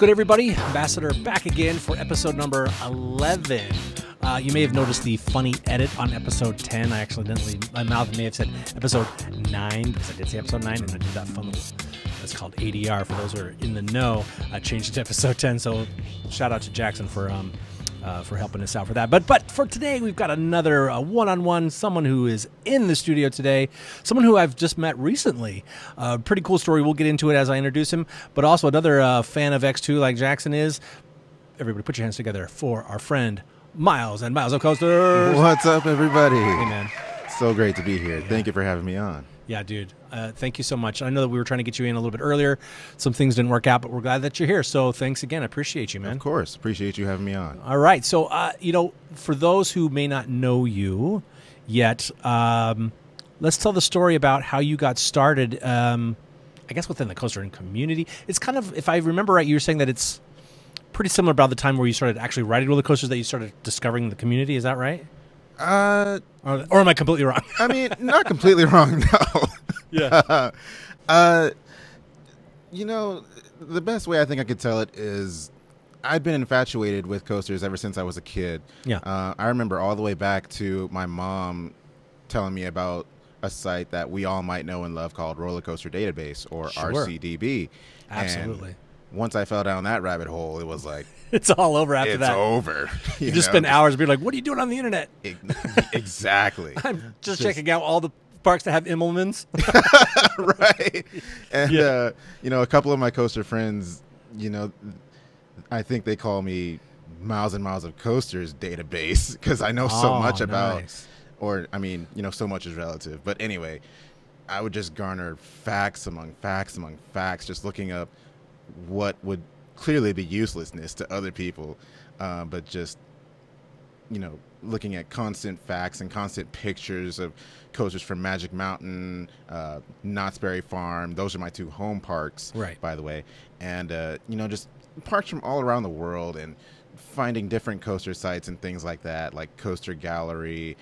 good, everybody? Ambassador back again for episode number 11. You may have noticed the funny edit on episode 10. I accidentally, my mouth may have said episode 9 because I did say episode 9, and I did that fun little, that's called ADR for those who are in the know. I changed it to episode 10, so shout out to Jackson for helping us out for that. But for today, we've got another one-on-one, someone who is in the studio today, someone who I've just met recently. Pretty cool story. We'll get into it as I introduce him, but also another fan of X2 like Jackson is. Everybody put your hands together for our friend, Myles and MylesOfCoasters. What's up, everybody? Hey, man. So great to be here. Yeah. Thank you for having me on. Yeah, dude. Thank you so much. I know that we were trying to get you in a little bit earlier. Some things didn't work out, but we're glad that you're here. So thanks again. I appreciate you, man. Of course. Appreciate you having me on. All right. So, for those who may not know you yet, let's tell the story about how you got started, I guess, within the coastering community. It's kind of, if I remember right, you were saying that it's pretty similar about the time where you started actually riding roller coasters that you started discovering the community. Is that right? Or am I completely wrong? I mean, not completely wrong, no. Yeah. The best way I think I could tell it is I've been infatuated with coasters ever since I was a kid. Yeah. I remember all the way back to my mom telling me about a site that we all might know and love called Roller Coaster Database, or Sure. RCDB. Absolutely. And once I fell down that rabbit hole, it was like, It's all over after that. it's over. You just spend hours being like, what are you doing on the internet? Exactly. I'm just checking out all the parks that have Immelmans. Right. And, Yeah. a couple of my coaster friends, I think they call me Myles and MylesOfCoasters database because I know so much about, nice. So much is relative. But anyway, I would just garner facts among facts, just looking up what would clearly be uselessness to other people, but just, looking at constant facts and constant pictures of coasters from Magic Mountain, Knott's Berry Farm. Those are my two home parks, Right. by the way. And, just parks from all around the world and finding different coaster sites and things like that, like Coaster Gallery,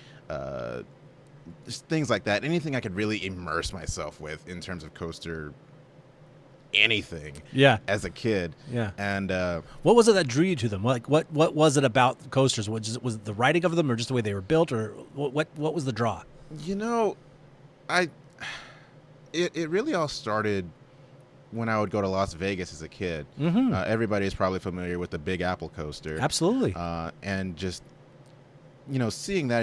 just things like that. Anything I could really immerse myself with in terms of coaster anything. Yeah. As a kid. Yeah. And What was it that drew you to them? Like, what was it about coasters? Was it the writing of them, or just the way they were built, or what was the draw? It really all started when I would go to Las Vegas as a kid. Mm-hmm. Everybody is probably familiar with the Big Apple coaster. Absolutely. And just seeing that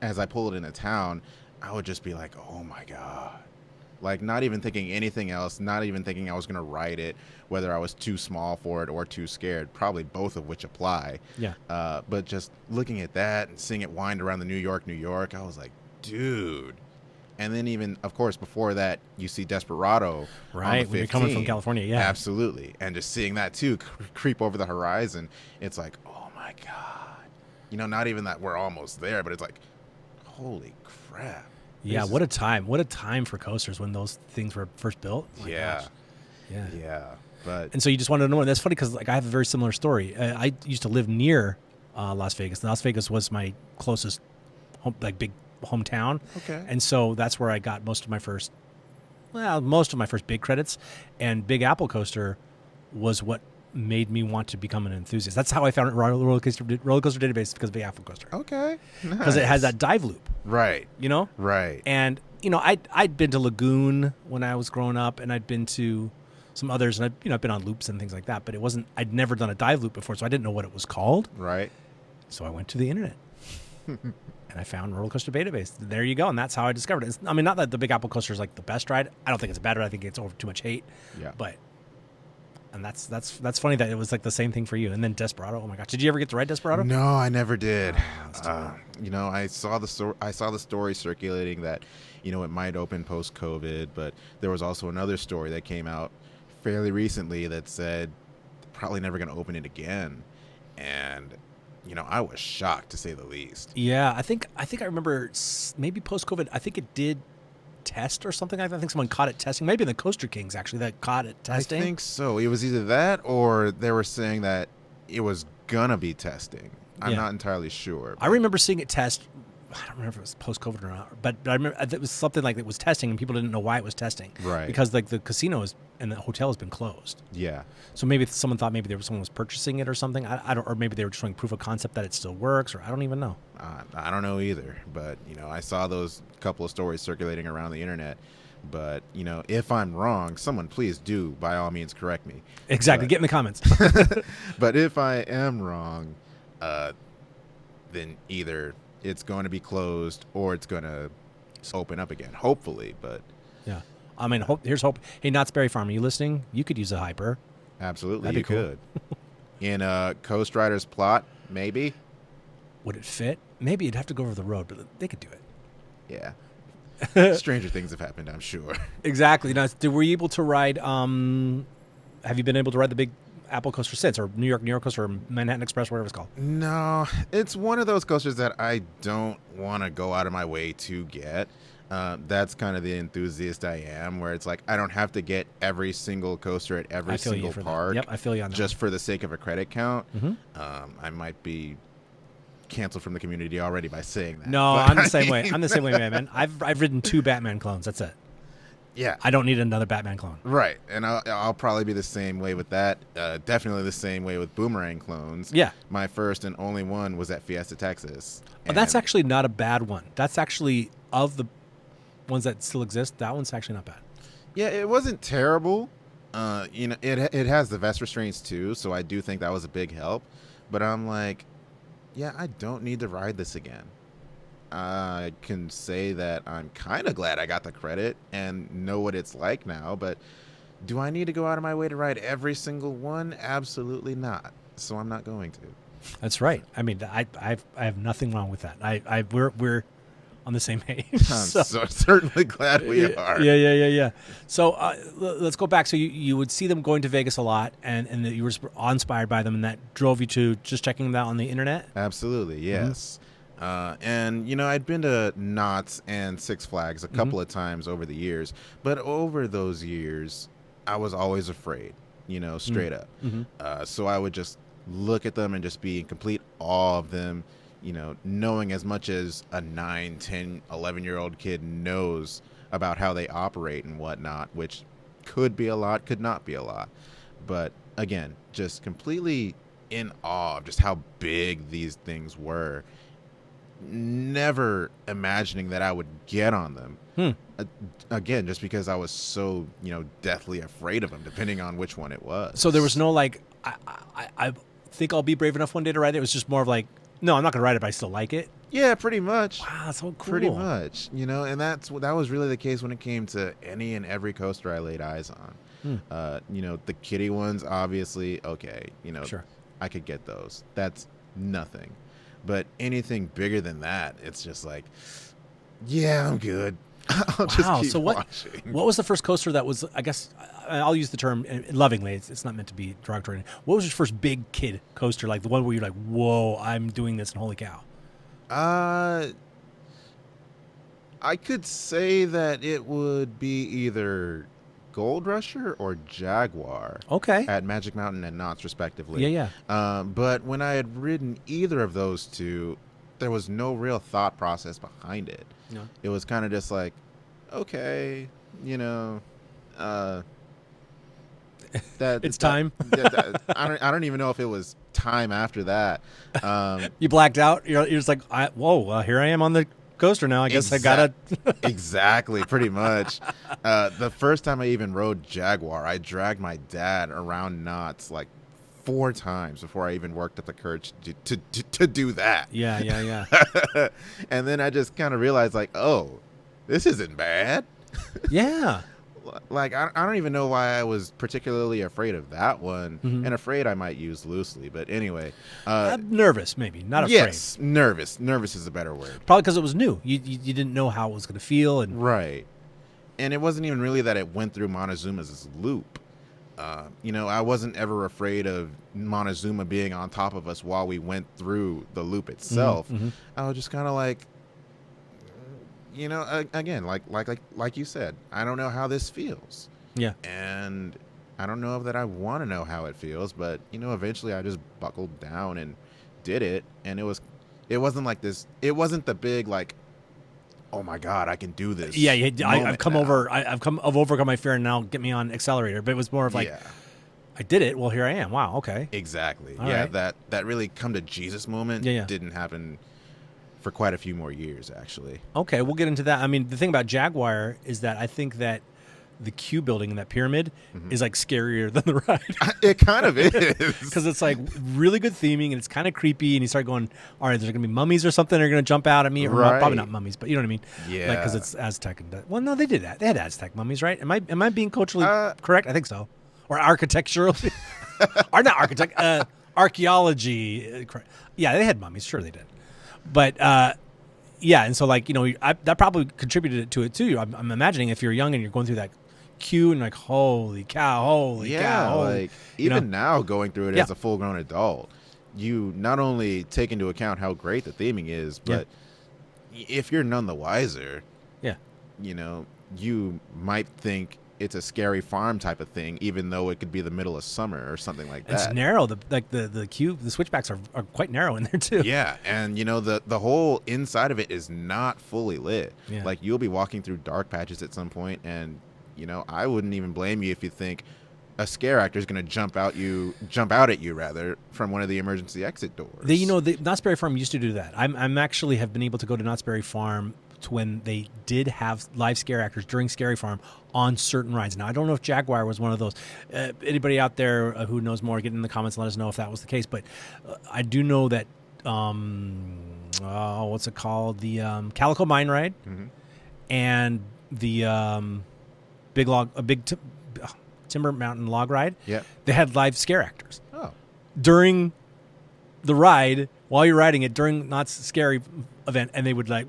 as I pulled it into town, I would just be like, oh my God. Like, not even thinking anything else, not even thinking I was going to ride it, whether I was too small for it or too scared, probably both of which apply. Yeah. But just looking at that and seeing it wind around the New York, I was like, dude. And then even, of course, before that, you see Desperado. Right, when you're coming from California, yeah. Absolutely. And just seeing that, too, creep over the horizon, it's like, oh, my God. Not even that we're almost there, but it's like, holy crap. Yeah, what a time. What a time for coasters when those things were first built. Oh my gosh. Yeah. But And so you just wanted to know, and that's funny because I have a very similar story. I used to live near Las Vegas. Las Vegas was my closest big hometown. Okay. And so that's where I got most of my first big credits. And Big Apple Coaster was what made me want to become an enthusiast. That's how I found Roller Coaster Database, because of Big Apple Coaster. Okay. Because it has that dive loop. Right. Right. And, I'd been to Lagoon when I was growing up, and I'd been to some others, and I've been on loops and things like that, but I'd never done a dive loop before, so I didn't know what it was called. Right. So I went to the internet, and I found Roller Coaster Database. There you go, and that's how I discovered it. Not that the Big Apple Coaster is like the best ride. I don't think it's a bad ride. I think it's over too much hate. Yeah. And that's funny that it was like the same thing for you. And then Desperado. Oh my gosh, did you ever get to ride Desperado? No, I never did. Oh, I saw the story circulating that, it might open post-COVID, but there was also another story that came out fairly recently that said probably never going to open it again. And, I was shocked, to say the least. Yeah, I think I remember maybe post-COVID. I think it did test or something like that. I think someone caught it testing. Maybe the Coaster Kings actually that caught it testing. I think so. It was either that or they were saying that it was gonna be testing. I'm not entirely sure. I remember seeing it test I don't remember if it was post-COVID or not, but I remember it was something like it was testing, and people didn't know why it was testing. Right. Because like the casino and the hotel has been closed. Yeah. So maybe someone thought someone was purchasing it or something. I don't, or maybe they were just showing proof of concept that it still works, or I don't even know. I don't know either, but I saw those couple of stories circulating around the internet. But if I'm wrong, someone please do by all means correct me. Exactly. Get in the comments. But if I am wrong, then either it's going to be closed or it's going to open up again, hopefully. But yeah, I mean, here's hope. Hey, Knott's Berry Farm, are you listening? You could use a hyper. Absolutely, That'd be cool. could. In a Coast Rider's plot, maybe. Would it fit? Maybe you'd have to go over the road, but they could do it. Yeah. Stranger things have happened, I'm sure. Exactly. Now, were you able to ride? Have you been able to ride the big Apple coaster since, or New York coaster, or Manhattan Express, whatever it's called? No, it's one of those coasters that I don't want to go out of my way to get. That's kind of the enthusiast I am, where it's like I don't have to get every single coaster at every single park. Yep, I feel you on that. Just for the sake of a credit count. Mm-hmm. I might be canceled from the community already by saying that. No, but I'm the same way. I'm the same way, man. I've ridden 2 Batman clones. That's it. Yeah, I don't need another Batman clone. right, and I'll probably be the same way with that. Definitely the same way with Boomerang clones. Yeah, my first and only one was at Fiesta, Texas. But that's actually not a bad one. That's actually, of the ones that still exist, that one's actually not bad. Yeah, it wasn't terrible. It has the vest restraints too, so I do think that was a big help. But I'm like, yeah, I don't need to ride this again. I can say that I'm kind of glad I got the credit and know what it's like now, but do I need to go out of my way to ride every single one? Absolutely not. So I'm not going to. That's right. I mean, I have nothing wrong with that. We're on the same page. I'm so certainly glad we are. Yeah. So let's go back. So you would see them going to Vegas a lot, and that you were inspired by them, and that drove you to just checking them out on the internet? Absolutely, yes. And I'd been to Knott's and Six Flags a couple of times over the years, but over those years, I was always afraid, straight up. So I would just look at them and just be in complete awe of them, knowing as much as a 9, 10, 11-year-old kid knows about how they operate and whatnot, which could be a lot, could not be a lot. But again, just completely in awe of just how big these things were. Never imagining that I would get on them. Again, just because I was so, deathly afraid of them, depending on which one it was. So there was no I think I'll be brave enough one day to ride it. It was just more of like, no, I'm not going to ride it, but I still like it. Yeah, pretty much. Wow, that's so cool. Pretty much, and that was really the case when it came to any and every coaster I laid eyes on. The kiddie ones, obviously, okay, Sure. I could get those. That's nothing. But anything bigger than that, it's just like, yeah, I'm good. I'll just keep watching. What was the first coaster that was, I guess, I'll use the term lovingly, it's not meant to be derogatory. What was your first big kid coaster, like the one where you're like, whoa, I'm doing this, and holy cow? I could say that it would be either Gold Rusher or Jaguar. Okay. At Magic Mountain and Knott's, respectively. Yeah. But when I had ridden either of those two, there was no real thought process behind it. No. It was kind of just like, okay, it's time. I don't even know if it was time after that. You blacked out. You're just like, whoa, here I am on the coaster now. I guess I gotta. Exactly, pretty much. The first time I even rode Jaguar, I dragged my dad around Knott's like 4 times before I even worked up the courage to do that. Yeah. And then I just kind of realized, like, oh, this isn't bad. Yeah. Like, I don't even know why I was particularly afraid of that one. Mm-hmm. And afraid I might use loosely. But anyway. Nervous, maybe. Not afraid. Yes, nervous. Nervous is a better word. Probably because it was new. You didn't know how it was going to feel. Right. And it wasn't even really that it went through Montezuma's loop. I wasn't ever afraid of Montezuma being on top of us while we went through the loop itself. Mm-hmm. I was just kind of like, again, like you said, I don't know how this feels. Yeah. And I don't know that I want to know how it feels, but eventually I just buckled down and did it, and it was It wasn't like this. It wasn't the big like, oh my god, I can do this. Yeah, I've come now. over. I've overcome my fear, and now get me on accelerator. But it was more of like, Yeah. I did it. Well, here I am. Wow. Okay. Exactly. All yeah, right. that really come to Jesus moment Yeah. didn't happen for quite a few more years, actually. Okay, we'll get into that. I mean, the thing about Jaguar is that I think that the queue building in that pyramid is like scarier than the ride. It kind of is. Because it's like really good theming and it's kind of creepy. And you start going, all right, there's going to be mummies or something that are going to jump out at me. Or Right. probably not mummies, but you know what I mean? Yeah. Like, because it's Aztec. Well, no, they did that. They had Aztec mummies, right? Am I being culturally correct? I think so. Or architectural. Or not architect. Archaeology. Correct. Yeah, they had mummies. Sure they did. But, yeah, and so, like, you know, that probably contributed to it, too. I'm imagining if you're young and you're going through that queue and like, holy cow. Like even now going through it Yeah. as a full-grown adult, you not only take into account how great the theming is, but if you're none the wiser, Yeah. you know, you might think it's a scary farm type of thing, even though it could be the middle of summer or something like that. It's narrow. The queue, the switchbacks are quite narrow in there too. Yeah, and you know the whole inside of it is not fully lit. Yeah. Like you'll be walking through dark patches at some point, and you know I wouldn't even blame you if you think a scare actor is going to jump out at you rather from one of the emergency exit doors. The Knott's Berry Farm used to do that. I'm actually have been able to go to Knott's Berry Farm to when they did have live scare actors during Scary Farm on certain rides. Now I don't know if Jaguar was one of those. Anybody out there who knows more, get in the comments and let us know if that was the case. But I do know that what's it called? The Calico Mine Ride and the Timber Mountain Log Ride. Yeah. They had live scare actors Oh. during the ride while you're riding it during Knott's Scary event, and they would like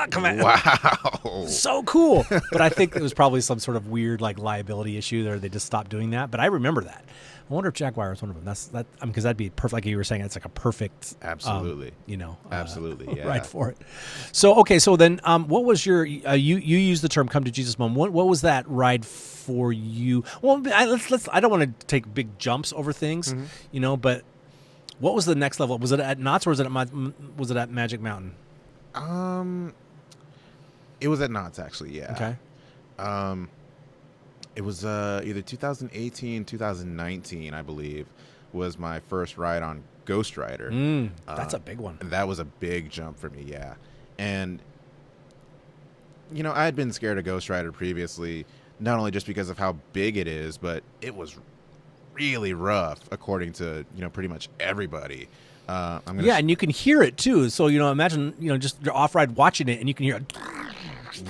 come at. Wow. So cool. But I think it was probably some sort of weird like liability issue there. They just stopped doing that. But I remember that. I wonder if Jaguar was one of them. That's that because that'd be perfect. Like you were saying, it's like a perfect, Absolutely. Absolutely. Yeah. ride for it. So okay, so then what was your you used the term "come to Jesus" moment? What was that ride for you? Well, let's. I don't want to take big jumps over things, you know, but. What was the next level? Was it at Knott's or was it at Magic Mountain? It was at Knott's actually. Yeah. Okay. It was either 2018, 2019, I believe, was my first ride on Ghost Rider. That's a big one. And that was a big jump for me, yeah. And, you know, I had been scared of Ghost Rider previously, not only just because of how big it is, but it was really rough, according to, you know, pretty much everybody. And you can hear it, too. So, you know, imagine, you know, just you're off-ride watching it, and you can hear it.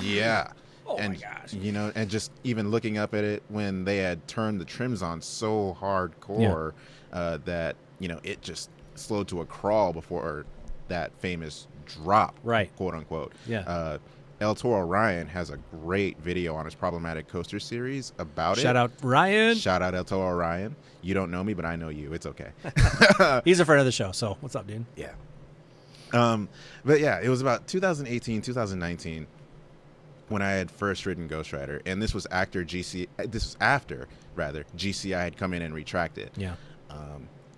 Yeah. Oh, and, my gosh. You know, and just even looking up at it when they had turned the trims on so hardcore that, you know, it just slowed to a crawl before that famous drop, Right. quote unquote. Yeah. El Toro Ryan has a great video on his Problematic Coaster series about Shout out Ryan. Shout out El Toro Ryan. You don't know me, but I know you. It's okay. He's a friend of the show, so what's up, dude? Yeah. But yeah, it was about 2018, 2019 when I had first ridden Ghost Rider, and this was after GCI had come in and retracted. Yeah.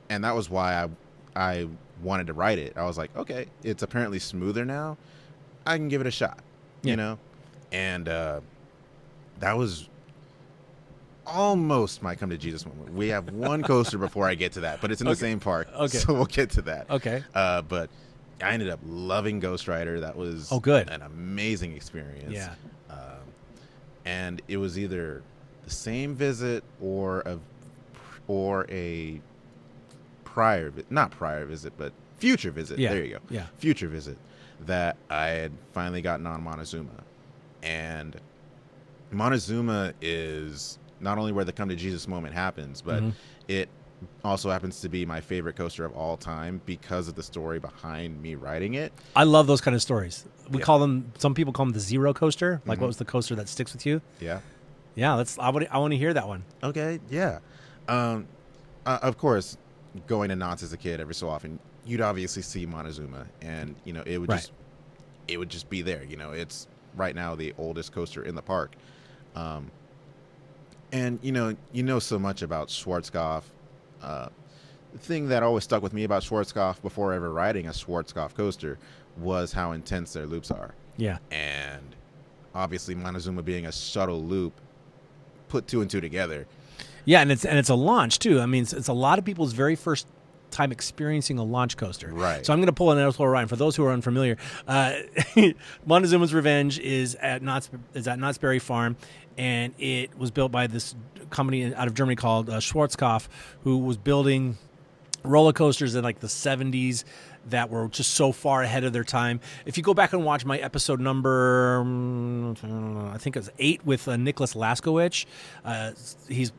And that was why I wanted to ride it. I was like, okay, it's apparently smoother now. I can give it a shot, you know? And that was almost my come to Jesus moment. We have one coaster before I get to that, but it's in the same park. Okay. So we'll get to that. Okay. But I ended up loving Ghost Rider. That was good. An amazing experience. Yeah. And it was either the same visit or a prior, not prior visit, but future visit. Yeah. There you go. Yeah. Future visit that I had finally gotten on Montezuma. And Montezuma is not only where the come to Jesus moment happens, but it also happens to be my favorite coaster of all time because of the story behind me riding it. I love those kind of stories. We call them, some people call them the zero coaster. Like, what was the coaster that sticks with you? Yeah. Yeah, I want to hear that one. Okay, yeah. Of course, going to Knott's as a kid every so often, you'd obviously see Montezuma, and you know it would just be there. You know, it's right now the oldest coaster in the park, and you know so much about Schwarzkopf, thing that always stuck with me about Schwarzkopf before ever riding a Schwarzkopf coaster was how intense their loops are. Yeah. And obviously Montezuma being a shuttle loop, put 2 and 2 together. Yeah, and it's a launch too. I mean, it's a lot of people's very first time experiencing a launch coaster. Right. So I'm going to pull an Airflow Ryan. For those who are unfamiliar, Montezuma's Revenge is at Knott's Berry Farm, and it was built by this company out of Germany called Schwarzkopf, who was building roller coasters in like the 70s that were just so far ahead of their time. If you go back and watch my episode number, I think it was 8 with Nicholas Laskowicz, he's,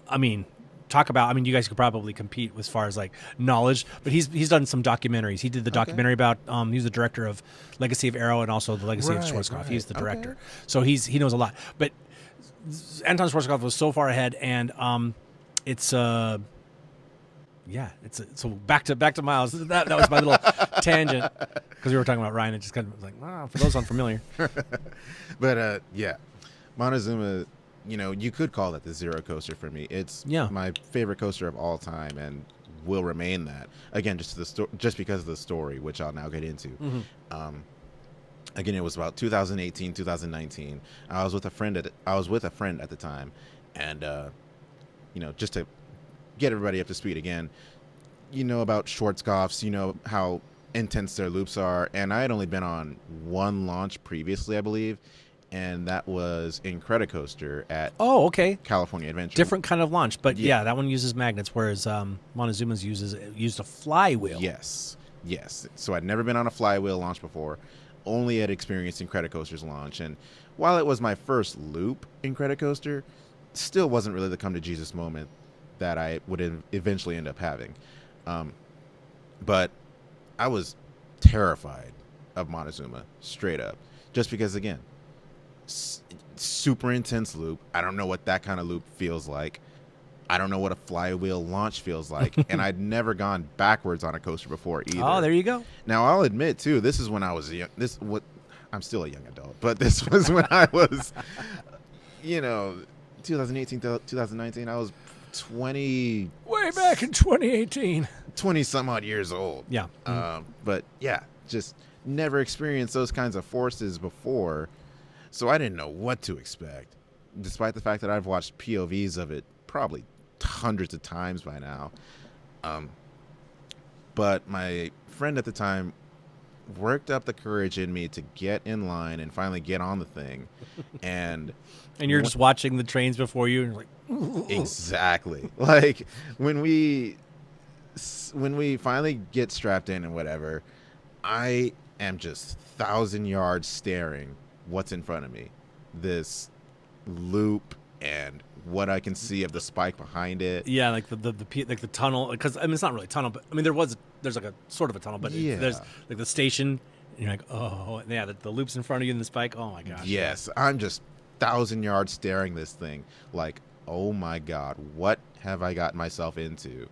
I mean, talk about, I mean, you guys could probably compete as far as like knowledge, but he's done some documentaries. He did the documentary about, he's the director of Legacy of Arrow and also the Legacy of Schwarzkopf. Right. He's the director. Okay. So he knows a lot. But Anton Schwarzkopf was so far ahead, and it's so back to Myles. That was my little tangent because we were talking about Ryan. It just kind of was like, wow, for those unfamiliar. But yeah, Montezuma, you know, you could call that the zero coaster for me. It's my favorite coaster of all time and will remain that. Again, just because of the story, which I'll now get into. Mm-hmm. Again, it was about 2018, 2019. I was with a friend at the time, and you know, just to get everybody up to speed again, you know about Schwarzkopfs, you know how intense their loops are, and I had only been on one launch previously, I believe, and that was Incredicoaster at California Adventure. Different kind of launch, but yeah, that one uses magnets, whereas Montezuma's used a flywheel. Yes. So I'd never been on a flywheel launch before, only had experienced Incredicoaster's launch, and while it was my first loop Incredicoaster, still wasn't really the come to Jesus moment that I would eventually end up having. But I was terrified of Montezuma, straight up, just because, again, super intense loop. I don't know what that kind of loop feels like. I don't know what a flywheel launch feels like. And I'd never gone backwards on a coaster before either. Oh, there you go. Now, I'll admit, too, this is when I was young. I'm still a young adult, but this was when I was, 2018, 2019, I was 20. Way back in 2018. 20 some odd years old. Yeah. But yeah, just never experienced those kinds of forces before. So I didn't know what to expect, despite the fact that I've watched POVs of it probably hundreds of times by now. But my friend at the time worked up the courage in me to get in line and finally get on the thing. And you're just watching the trains before you and you're like, ooh. Exactly. Like when we finally get strapped in and whatever, I am just 1,000 yards staring what's in front of me, this loop and what I can see of the spike behind it. Yeah, like the tunnel, because I mean it's not really a tunnel, but I mean there's like a sort of a tunnel, but there's like the station. And you're like, oh yeah, the loop's in front of you and the spike. Oh my gosh. Yes, I'm just 1,000 yards staring this thing, like, oh my god, what have I gotten myself into?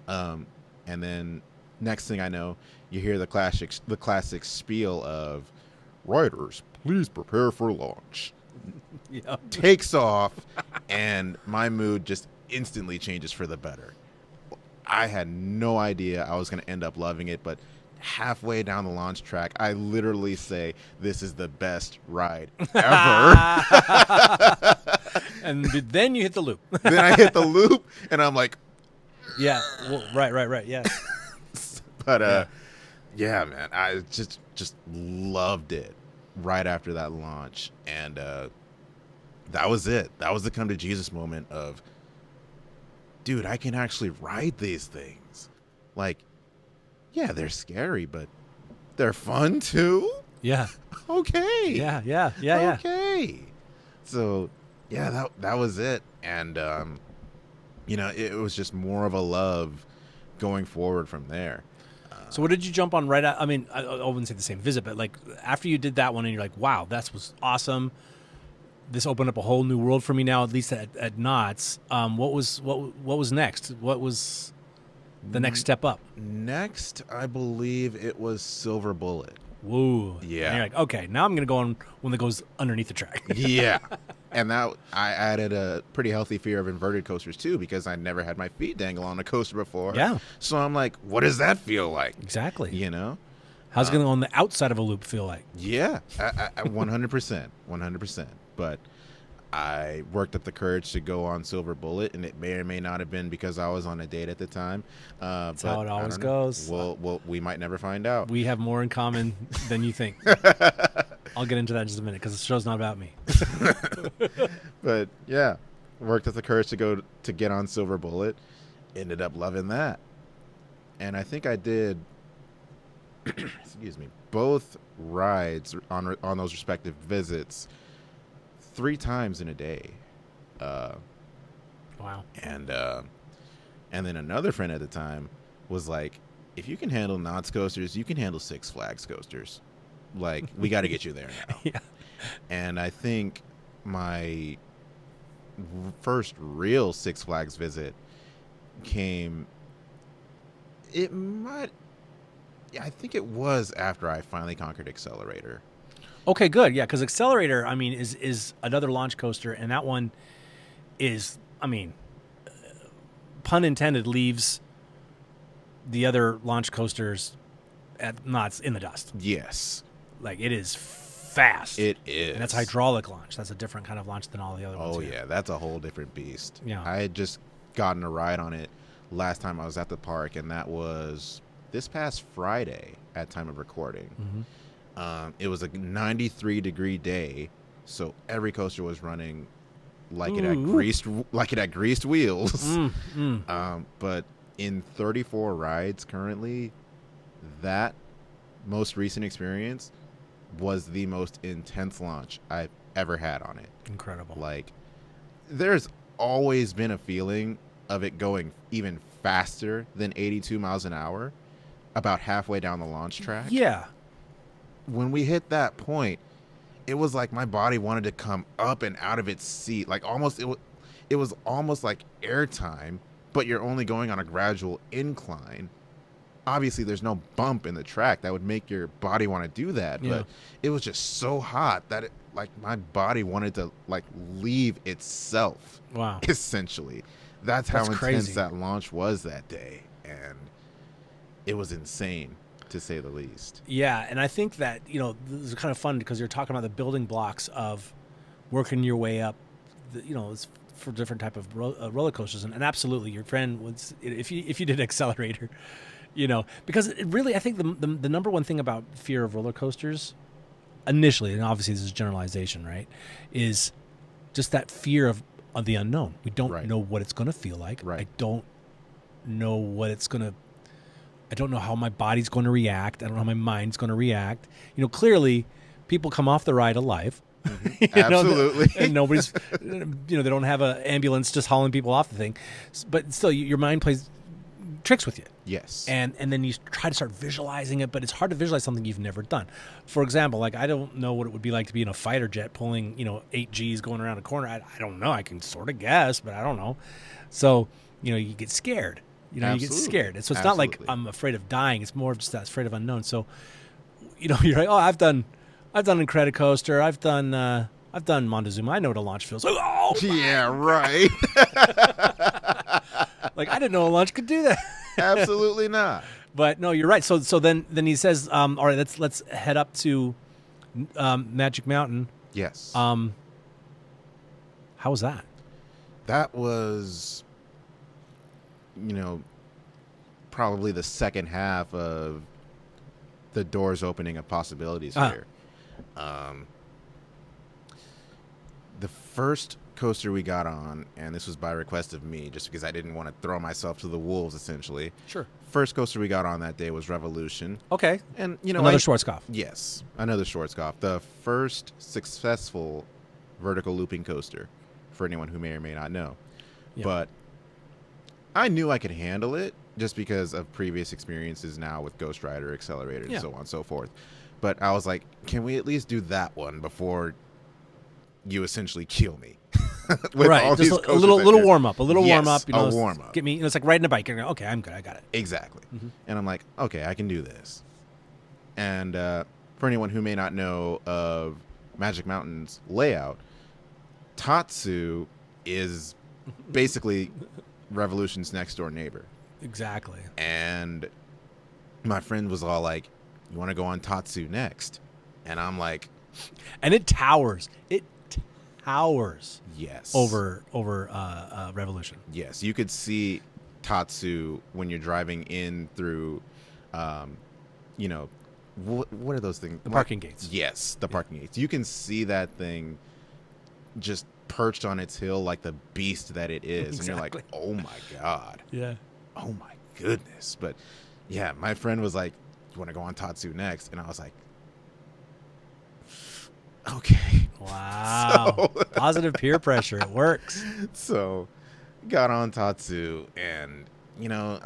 And then next thing I know, you hear the classic spiel of, riders, please prepare for launch. Yep. Takes off, and my mood just instantly changes for the better. I had no idea I was going to end up loving it, but halfway down the launch track, I literally say, this is the best ride ever. And then you hit the loop. Then I hit the loop, and I'm like... Yeah, well, right, yeah. But, yeah, man, I just loved it right after that launch, and that was it. That was the come to Jesus moment of, dude, I can actually ride these things. Like, yeah, they're scary, but they're fun too. Yeah. Okay. Yeah. Okay. So, yeah, that was it, and it was just more of a love going forward from there. So what did you jump on right at? I mean, I wouldn't say the same visit, but like after you did that one and you're like, wow, that was awesome. This opened up a whole new world for me now, at least at Knott's. What was next? What was the next step up? Next, I believe it was Silver Bullet. Woo. Yeah. And you're like, okay, now I'm going to go on one that goes underneath the track. Yeah. And that I added a pretty healthy fear of inverted coasters too, because I never had my feet dangle on a coaster before. Yeah. So I'm like, what does that feel like? Exactly. You know? How's it going on the outside of a loop feel like? Yeah, 100%, 100%. But I worked up the courage to go on Silver Bullet, and it may or may not have been because I was on a date at the time. That's how it always goes. Well, we might never find out. We have more in common than you think. I'll get into that in just a minute because the show's not about me. But yeah, worked up the courage to get on Silver Bullet. Ended up loving that, and I think I did. Excuse me. Both rides on those respective visits 3 times in a day. Wow. And then another friend at the time was like, if you can handle Knott's coasters, you can handle Six Flags coasters. Like, we got to get you there now. Yeah. And I think my first real Six Flags visit came, I think it was after I finally conquered Accelerator. Okay, good. Yeah, because Accelerator, I mean, is another launch coaster, and that one is, I mean, pun intended, leaves the other launch coasters at Knott's in the dust. Yes. Like, it is fast. It is. And that's hydraulic launch. That's a different kind of launch than all the other ones. Oh, yeah. That's a whole different beast. Yeah. I had just gotten a ride on it last time I was at the park, and that was this past Friday at time of recording. Mm-hmm. It was a 93-degree day, so every coaster was running like it had greased wheels. But in 34 rides currently, that most recent experience was the most intense launch I've ever had on it. Incredible. Like, there's always been a feeling of it going even faster than 82 miles an hour about halfway down the launch track. Yeah. When we hit that point, it was like my body wanted to come up and out of its seat. Like, almost, it was almost like airtime, but you're only going on a gradual incline. Obviously, there's no bump in the track that would make your body want to do that. Yeah. But it was just so hot that my body wanted to leave itself. Wow. Essentially. That's how intense crazy. that launch was that day. And it was insane, to say the least. Yeah, and I think that, this is kind of fun because you're talking about the building blocks of working your way up, it's for different type of roller coasters. And absolutely, your friend was, if you did Accelerator, because it really, I think the number one thing about fear of roller coasters initially, and obviously this is generalization, right, is just that fear of the unknown. We don't know what it's going to feel like. Right. I don't know I don't know how my body's going to react. I don't know how my mind's going to react. Clearly people come off the ride alive. Mm-hmm. Absolutely. And nobody's, they don't have an ambulance just hauling people off the thing. But still, your mind plays tricks with you. Yes. And then you try to start visualizing it, but it's hard to visualize something you've never done. For example, I don't know what it would be like to be in a fighter jet pulling, 8 Gs going around a corner. I don't know. I can sort of guess, but I don't know. So, you get scared. You get scared. So it's not like I'm afraid of dying. It's more of just that afraid of unknown. So, you're like, oh, I've done Incredicoaster. I've done Montezuma. I know what a launch feels like. Oh, yeah, right. I didn't know a launch could do that. Absolutely not. But no, you're right. So then he says, all right, let's head up to Magic Mountain. Yes. How was that? That was, probably the second half of the doors opening of possibilities here. The first coaster we got on, and this was by request of me, just because I didn't want to throw myself to the wolves, essentially. Sure. First coaster we got on that day was Revolution. Okay. And, another Schwarzkopf. Yes, another Schwarzkopf. The first successful vertical looping coaster, for anyone who may or may not know. Yeah. But I knew I could handle it just because of previous experiences now with Ghost Rider, Accelerator, and so on and so forth. But I was like, can we at least do that one before you essentially kill me? Right, just a little warm up, warm up. A warm up. Get me. It's like riding a bike. You're going, okay, I'm good. I got it. Exactly. Mm-hmm. And I'm like, okay, I can do this. And for anyone who may not know of Magic Mountain's layout, Tatsu is basically Revolution's next door neighbor. Exactly. And my friend was all like, you want to go on Tatsu next? And I'm like, and it towers. It towers. Yes. Over Revolution. Yes. You could see Tatsu when you're driving in through, you know, what are those things? The parking gates. Yes, the parking gates. You can see that thing just perched on its hill like the beast that it is. Exactly. And you're like, oh my God. Yeah. Oh my goodness. But yeah, my friend was like, you want to go on Tatsu next? And I was like, okay. Wow. Positive peer pressure. It works. So got on Tatsu, and you know,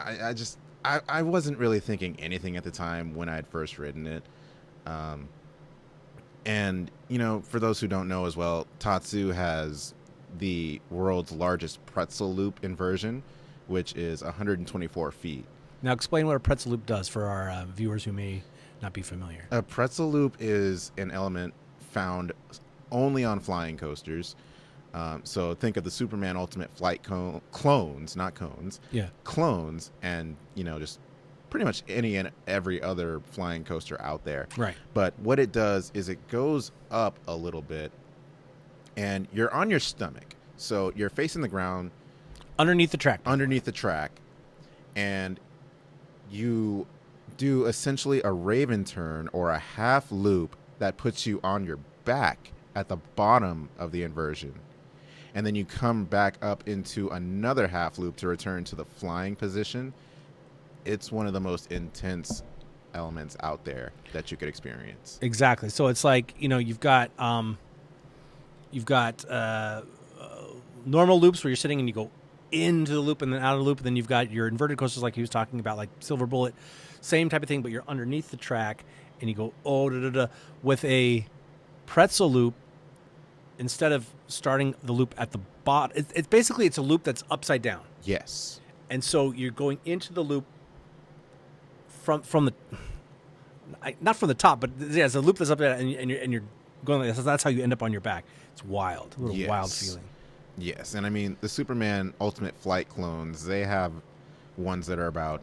I wasn't really thinking anything at the time when I had first ridden it. And you know, for those who don't know as well, Tatsu has the world's largest pretzel loop inversion, which is 124 feet. Now explain what a pretzel loop does for our viewers who may not be familiar. A pretzel loop is an element found only on flying coasters. So think of the Superman Ultimate Flight clones, not cones. Yeah. Clones, and you know, just pretty much any and every other flying coaster out there. Right. But what it does is it goes up a little bit, and you're on your stomach, so you're facing the ground, Underneath the track. And you do essentially a Raven turn or a half loop that puts you on your back at the bottom of the inversion. And then you come back up into another half loop to return to the flying position. It's one of the most intense elements out there that you could experience. Exactly. So it's like, you know, you've got normal loops where you're sitting and you go into the loop and then out of the loop, and then you've got your inverted coasters like he was talking about, like Silver Bullet, same type of thing, but you're underneath the track and you go with a pretzel loop. Instead of starting the loop at the bottom, it's basically a loop that's upside down. Yes. And so you're going into the loop from the not from the top, but yeah, it's a loop that's up there, and you're going like this. That's how you end up on your back. It's wild, a little wild feeling. Yes, and I mean the Superman Ultimate Flight clones, they have ones that are about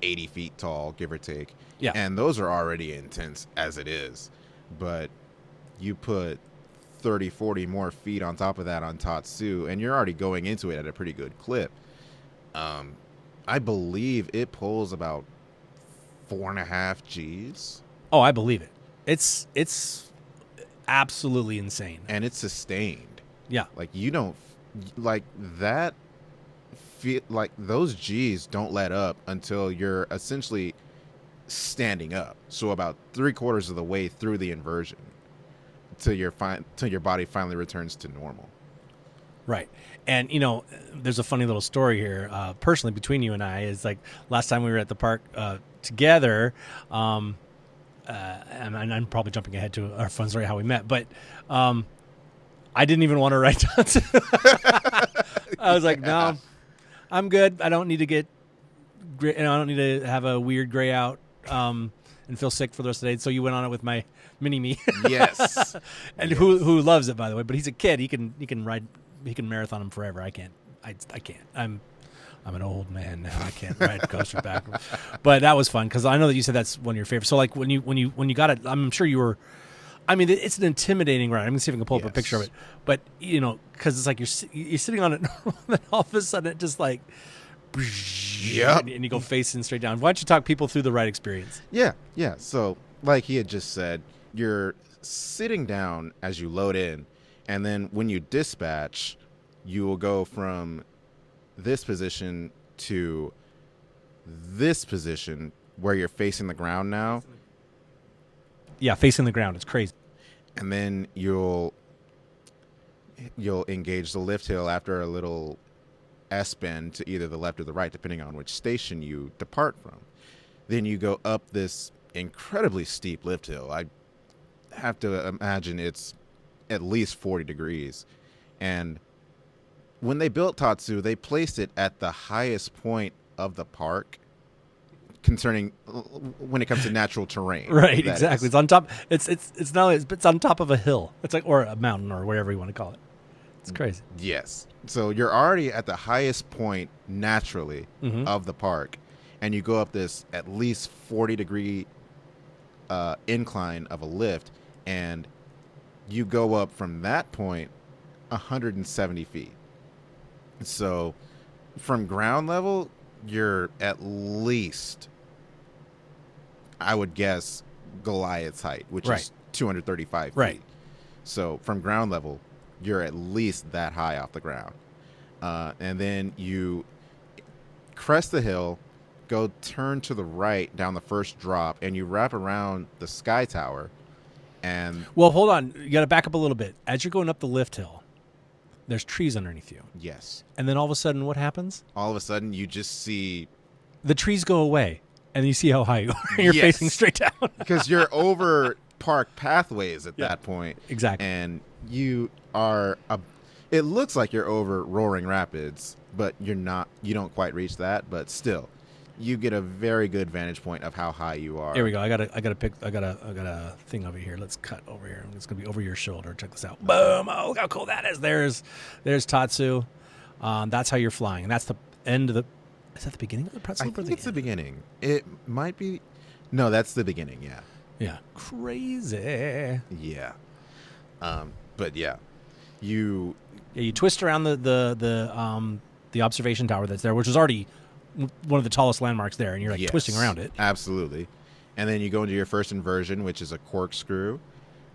80 feet tall, give or take. Yeah, and those are already intense as it is, but you put 30, 40 more feet on top of that on Tatsu, and you're already going into it at a pretty good clip. I believe it pulls about 4.5 Gs. Oh, I believe it. It's absolutely insane, and it's sustained. Yeah, like you don't like that. Feel like those Gs don't let up until you're essentially standing up. So about 3/4 of the way through the inversion, till your body finally returns to normal. Right. And, you know, there's a funny little story here, personally, between you and I. Is like last time we were at the park together, and I'm probably jumping ahead to our fun story how we met, but I didn't even want to write down. I was like, no, I'm good. I don't need to get, I don't need to have a weird gray out and feel sick for the rest of the day. So you went on it with my mini me. Yes. And who loves it, by the way. But he's a kid. He can ride. He can marathon them forever. I can't. I can't. I'm an old man now. I can't ride coasters backwards. But that was fun because I know that you said that's one of your favorites. So like when you got it, I'm sure you were. I mean, it's an intimidating ride. I'm gonna see if I can pull up a picture of it. But you know, because it's like you're sitting on it, and then all of a sudden it just like, and you go facing straight down. Why don't you talk people through the ride experience? Yeah. So like he had just said, you're sitting down as you load in, and then when you dispatch, you will go from this position to this position where you're facing the ground now. Yeah, facing the ground. It's crazy. And then you'll engage the lift hill after a little S-bend to either the left or the right, depending on which station you depart from. Then you go up this incredibly steep lift hill. I have to imagine it's at least 40 degrees. And when they built Tatsu, they placed it at the highest point of the park concerning when it comes to natural terrain. Right, exactly. It's on top. It's not only, it's on top of a hill. It's like, or a mountain, or whatever you want to call it. It's crazy. Yes. So you're already at the highest point naturally of the park, and you go up this at least 40-degree incline of a lift, and you go up from that point 170 feet. So from ground level, you're at least, I would guess, Goliath's height, which is 235 feet. Right. So from ground level, you're at least that high off the ground. And then you crest the hill, go turn to the right down the first drop, and you wrap around the Sky Tower. And well, hold on. You got to back up a little bit. As you're going up the lift hill, there's trees underneath you. Yes. And then all of a sudden, what happens? All of a sudden, you just see... The trees go away, and you see how high you are. You're facing straight down. Because you're over park pathways at that point. Exactly. And you are... it looks like you're over Roaring Rapids, but you're not. You don't quite reach that, but still. You get a very good vantage point of how high you are. Here we go. I got a thing over here. Let's cut over here. It's gonna be over your shoulder. Check this out. Boom! Oh, look how cool that is. There's Tatsu. That's how you're flying, and that's the end of the. Is that the beginning of the pretzel? I think it's the beginning. It might be. No, that's the beginning. Yeah. Yeah. Crazy. Yeah. But yeah, you twist around the observation tower that's there, which is already one of the tallest landmarks there, and you're like twisting around it. Absolutely. And then you go into your first inversion, which is a corkscrew.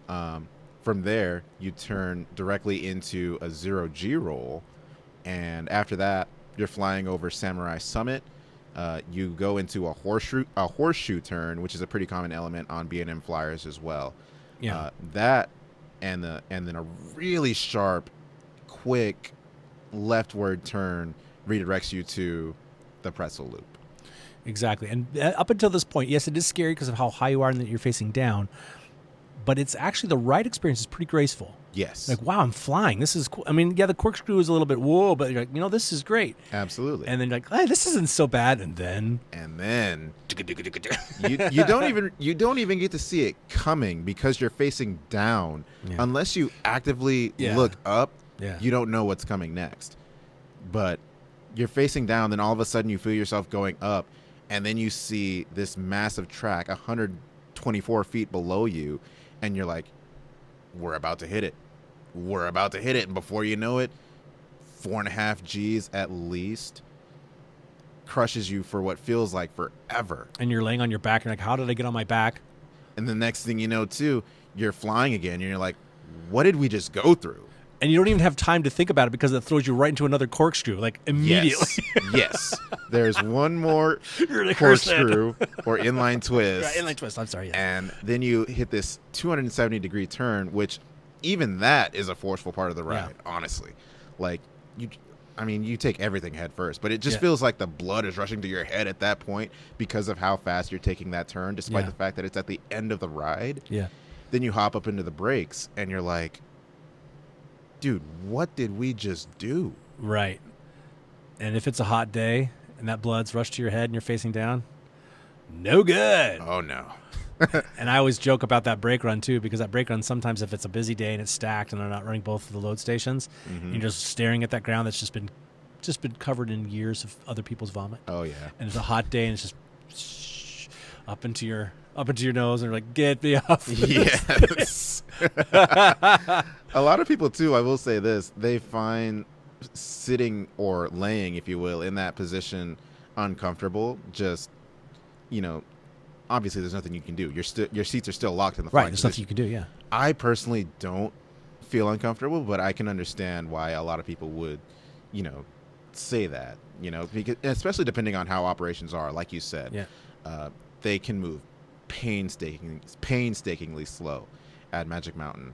From there, you turn directly into a 0G roll, and after that, you're flying over Samurai Summit. You go into a horseshoe turn, which is a pretty common element on B&M flyers as well. Yeah. That and then a really sharp, quick leftward turn redirects you to the pretzel loop. Exactly. And up until this point, yes, it is scary because of how high you are and that you're facing down, but it's actually, the ride experience is pretty graceful. Yes. Like, wow, I'm flying. This is cool. I mean, yeah, the corkscrew is a little bit whoa, but you're like, this is great. Absolutely. And then you're like, hey, this isn't so bad. And then you don't even get to see it coming because you're facing down. Yeah. Unless you actively look up, Yeah. you don't know what's coming next. But you're facing down, then all of a sudden you feel yourself going up, and then you see this massive track 124 feet below you, and you're like, we're about to hit it. We're about to hit it. And before you know it, 4.5 Gs at least crushes you for what feels like forever. And you're laying on your back, and you're like, how did I get on my back? And the next thing you know, too, you're flying again, and you're like, what did we just go through? And you don't even have time to think about it because it throws you right into another corkscrew, like immediately. Yes. There's one more Really corkscrew or inline twist. Right, inline twist. I'm sorry. Yes. And then you hit this 270-degree turn, which even that is a forceful part of the ride, honestly. Like, you take everything head first, but it just feels like the blood is rushing to your head at that point because of how fast you're taking that turn, despite the fact that it's at the end of the ride. Yeah. Then you hop up into the brakes, and you're like, dude, what did we just do? Right. And if it's a hot day and that blood's rushed to your head and you're facing down, no good. Oh, no. And I always joke about that brake run, too, because that brake run, sometimes if it's a busy day and it's stacked and they're not running both of the load stations, you're just staring at that ground that's just been covered in years of other people's vomit. Oh, yeah. And it's a hot day and it's just up into your nose, and they're like, get me off. Yes. A lot of people, too, I will say this, they find sitting or laying, if you will, in that position uncomfortable. Just, obviously there's nothing you can do. Your seats are still locked in the flying There's position. nothing you can do, yeah. I personally don't feel uncomfortable, but I can understand why a lot of people would, say that, because, especially depending on how operations are, like you said. Yeah. They can move painstakingly slow at Magic Mountain.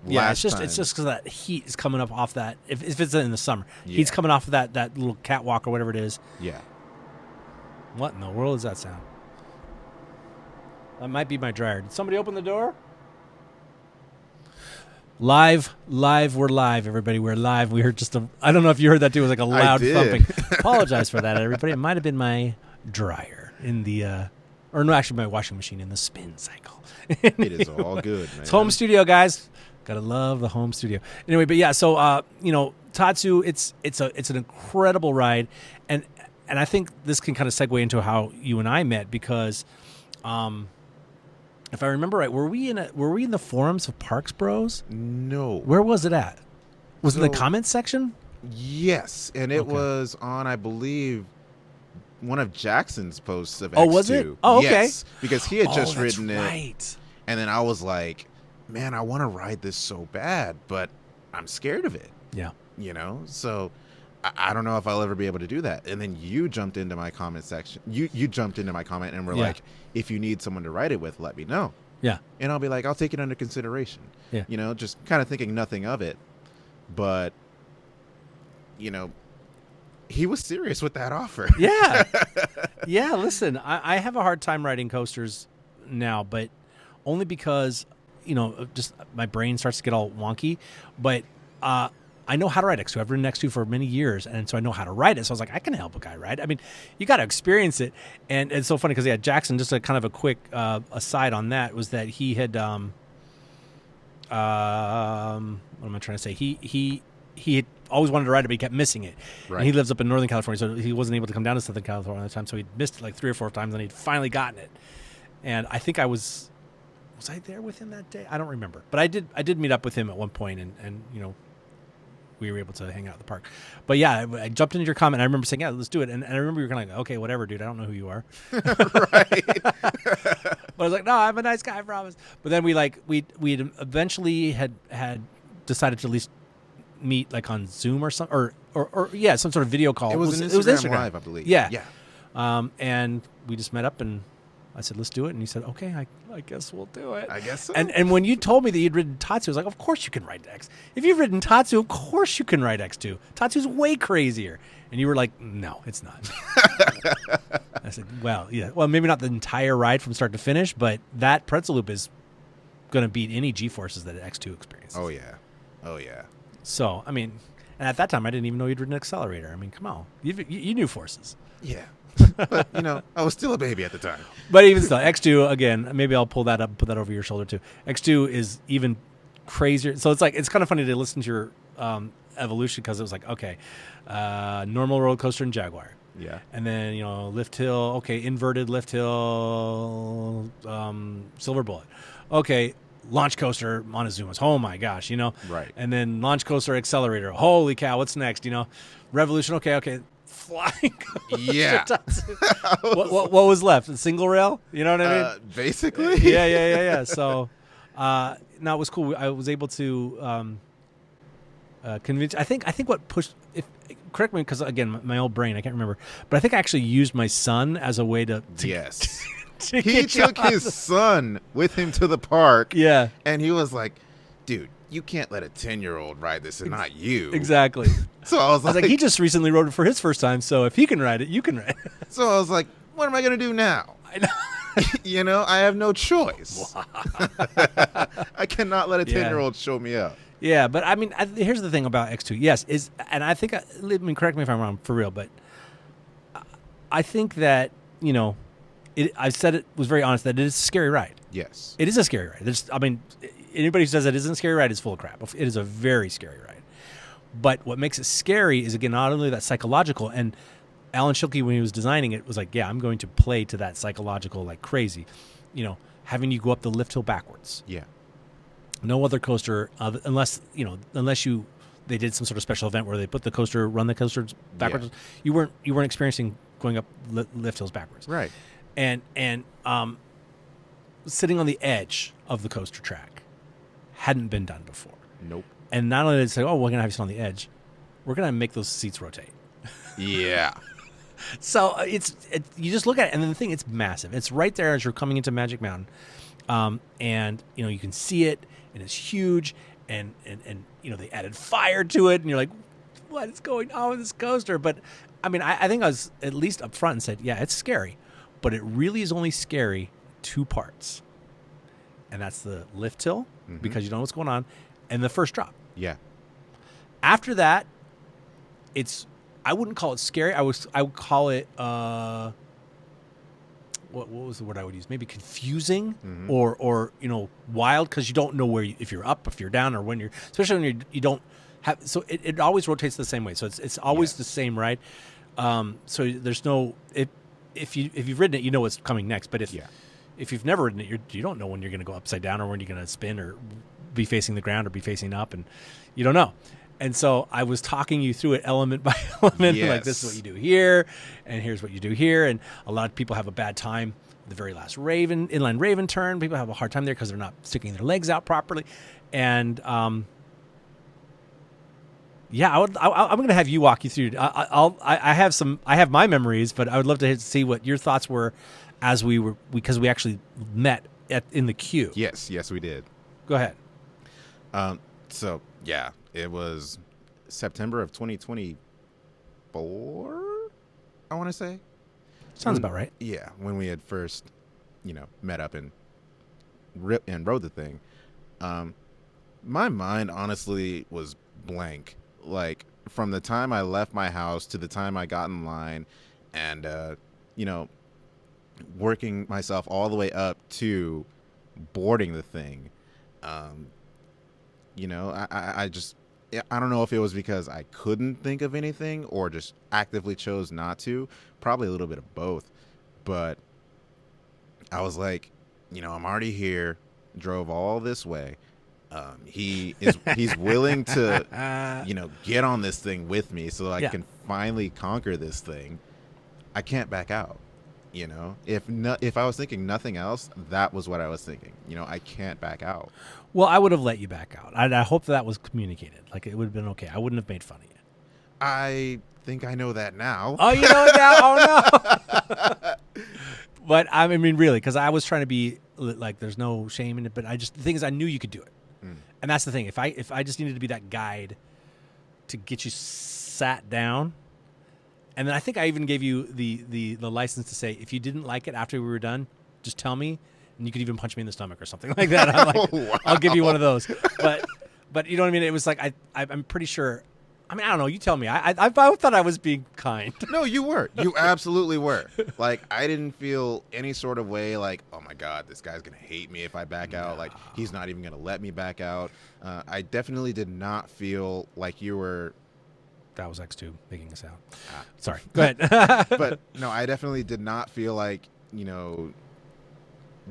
It's just because that heat is coming up off that. If it's in the summer, heat's coming off of that little catwalk or whatever it is. Yeah. What in the world is that sound? That might be my dryer. Did somebody open the door? Live, we're live, everybody. We're live. We heard I don't know if you heard that too. It was like a loud thumping. Apologize for that, everybody. It might have been my dryer in the, or no, actually my washing machine in the spin cycle. It is all good, man. It's home studio, guys. Gotta love the home studio. Anyway, but yeah, so Tatsu, it's an incredible ride, and I think this can kind of segue into how you and I met because, if I remember right, were we in the forums of Parks Bros? No. Where was it at? Was it in the comments section? Yes, and it was on, I believe, one of Jackson's posts of X2. Oh, was it? Oh, okay. Yes, because he had just written it. Right. And then I was like, man, I want to ride this so bad, but I'm scared of it. Yeah. So I don't know if I'll ever be able to do that. And then you jumped into my comment section. You jumped into my comment and were like, if you need someone to ride it with, let me know. Yeah. And I'll be like, I'll take it under consideration. Yeah. Just kind of thinking nothing of it. But, he was serious with that offer. Yeah. Yeah, listen, I have a hard time riding coasters now, but only because, just my brain starts to get all wonky. But I know how to ride X2. I've ridden X2 for many years, and so I know how to ride it. So I was like, I can help a guy ride. I mean, you got to experience it. And it's so funny because, Jackson, just a kind of a quick aside on that, was that he had, what am I trying to say? He had always wanted to ride it, but he kept missing it. Right. And he lives up in Northern California, so he wasn't able to come down to Southern California at the time, so he missed it like 3 or 4 times, and he'd finally gotten it. And I think I was I there with him that day? I don't remember. But I did meet up with him at one point, and we were able to hang out at the park. But yeah, I jumped into your comment. And I remember saying, yeah, let's do it. And I remember you were kind of like, okay, whatever, dude. I don't know who you are. Right. But I was like, no, I'm a nice guy, I promise. But then we eventually had decided to at least meet like on Zoom or something, or some sort of video call. It was Instagram Live, I believe. Yeah. And we just met up, and I said, let's do it. And he said, okay, I guess we'll do it. I guess so. And when you told me that you'd ridden Tatsu, I was like, of course you can ride X. If you've ridden Tatsu, of course you can ride X2. Tatsu's way crazier. And you were like, no, it's not. I said, well, yeah. Well, maybe not the entire ride from start to finish, but that pretzel loop is going to beat any G-forces that X2 experiences. Oh, yeah. Oh, yeah. So, I mean, and at that time, I didn't even know you'd ridden an accelerator. I mean, come on. You knew forces. Yeah. But, I was still a baby at the time. But even still, X2, again, maybe I'll pull that up and put that over your shoulder too. X2 is even crazier. So it's kind of funny to listen to your evolution, because it was like, okay, normal roller coaster and Jaguar. Yeah. And then, lift hill, okay, inverted lift hill, silver bullet. Okay, launch coaster, Montezuma's. Oh my gosh, Right. And then launch coaster accelerator. Holy cow, what's next? Revolution, okay. Flying coaster. Yeah. what was left? A single rail? You know what I mean? Basically. Yeah. So, no, it was cool. I was able to convince. I think what pushed. Correct me, because again, my old brain, I can't remember. But I think I actually used my son as a way to yes. He took his son with him to the park. Yeah. And he was like, dude, you can't let a 10-year-old ride this and not you. Exactly. So I was like, he just recently rode it for his first time, so if he can ride it, you can ride it. So I was like, what am I going to do now? I know. I have no choice. I cannot let a 10-year-old show me up. Yeah, but I mean, here's the thing about X2. Yes, and I think, correct me if I'm wrong, for real, but I think that, I said it was very honest that it is a scary ride. Yes. It is a scary ride. Anybody who says it isn't a scary ride is full of crap. It is a very scary ride. But what makes it scary is, again, not only that psychological, and Alan Schilke, when he was designing it, was like, yeah, I'm going to play to that psychological like crazy. Having you go up the lift hill backwards. Yeah. No other coaster, unless they did some sort of special event where they run the coaster backwards. Yeah. You weren't experiencing going up lift hills backwards. Right. And sitting on the edge of the coaster track hadn't been done before. Nope. And not only did they say, oh, we're going to have you sit on the edge, we're going to make those seats rotate. Yeah. So you just look at it, and then the thing, it's massive. It's right there as you're coming into Magic Mountain. And, you can see it, and it's huge, and they added fire to it, and you're like, what is going on with this coaster? But, I think I was at least up front and said, yeah, it's scary, but it really is only scary 2 parts. And that's the lift hill, because you don't know what's going on, and the first drop. Yeah. After that, I wouldn't call it scary. I would call it, what was the word I would use? Maybe confusing or wild, because you don't know if you're up, if you're down, or when you're, especially when you don't have. So it always rotates the same way. So it's always the same ride. So there's no if you've ridden it, you know what's coming next. But if you've never ridden it, you don't know when you're going to go upside down or when you're going to spin or be facing the ground or be facing up, and you don't know. And so I was talking you through it element by element, like this is what you do here, and here's what you do here. And a lot of people have a bad time the very last inline Raven turn. People have a hard time there because they're not sticking their legs out properly. And I'm going to have you walk you through. I have my memories, but I would love to see what your thoughts were because we actually met in the queue. Yes, we did. Go ahead. So yeah, it was September of 2024. I want to say. Sounds about right. Yeah, when we had first, met up and rode the thing. My mind honestly was blank. Like from the time I left my house to the time I got in line, and working myself all the way up to boarding the thing. I don't know if it was because I couldn't think of anything or just actively chose not to. Probably a little bit of both. But I was like, I'm already here, drove all this way. He's willing to, get on this thing with me so I can finally conquer this thing. I can't back out. If I was thinking nothing else, that was what I was thinking. I can't back out. Well, I would have let you back out. I hope that was communicated. Like, it would have been okay. I wouldn't have made fun of you. I think I know that now. Oh, you know it now? Oh, no. But, I mean, really, because I was trying to be, like, there's no shame in it. But the thing is, I knew you could do it. And that's the thing. If I just needed to be that guide to get you sat down. And then I think I even gave you the license to say, if you didn't like it after we were done, just tell me, and you could even punch me in the stomach or something like that. I'm like, wow. I'll give you one of those. But you know what I mean? It was like I'm pretty sure. I mean, I don't know. You tell me. I thought I was being kind. No, you were. You absolutely were. Like, I didn't feel any sort of way like, oh my God, this guy's gonna hate me if I back out. Like, he's not even gonna let me back out. I definitely did not feel like you were. That was X2 making a sound. Sorry. Go ahead. But no, I definitely did not feel like,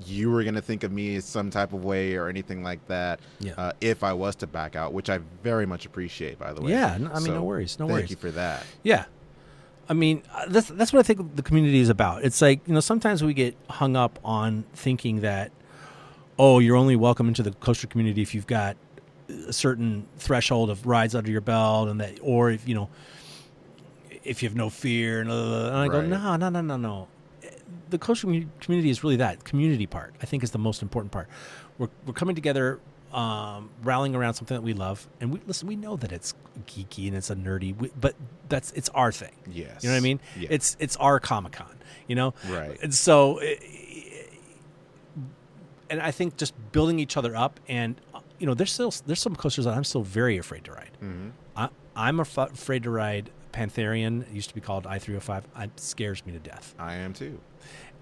you were going to think of me as some type of way or anything like that. Yeah. If I was to back out, which I very much appreciate, by the way. Yeah. No worries. No worries. Thank you for that. Yeah. I mean, that's what I think the community is about. It's like, sometimes we get hung up on thinking that, oh, you're only welcome into the coaster community if you've got a certain threshold of rides under your belt, and that, or if you have no fear, and I go, no. The coaster community is really that community part. I think is the most important part. We're coming together, rallying around something that we love, and we know that it's geeky and it's a nerdy, but it's our thing. Yes, you know what I mean. Yeah. It's our Comic-Con. Right. And so, and I think just building each other up, and there's some coasters that I'm still very afraid to ride. Mm-hmm. I'm afraid to ride Pantherian. It used to be called I-305. It scares me to death. I am too.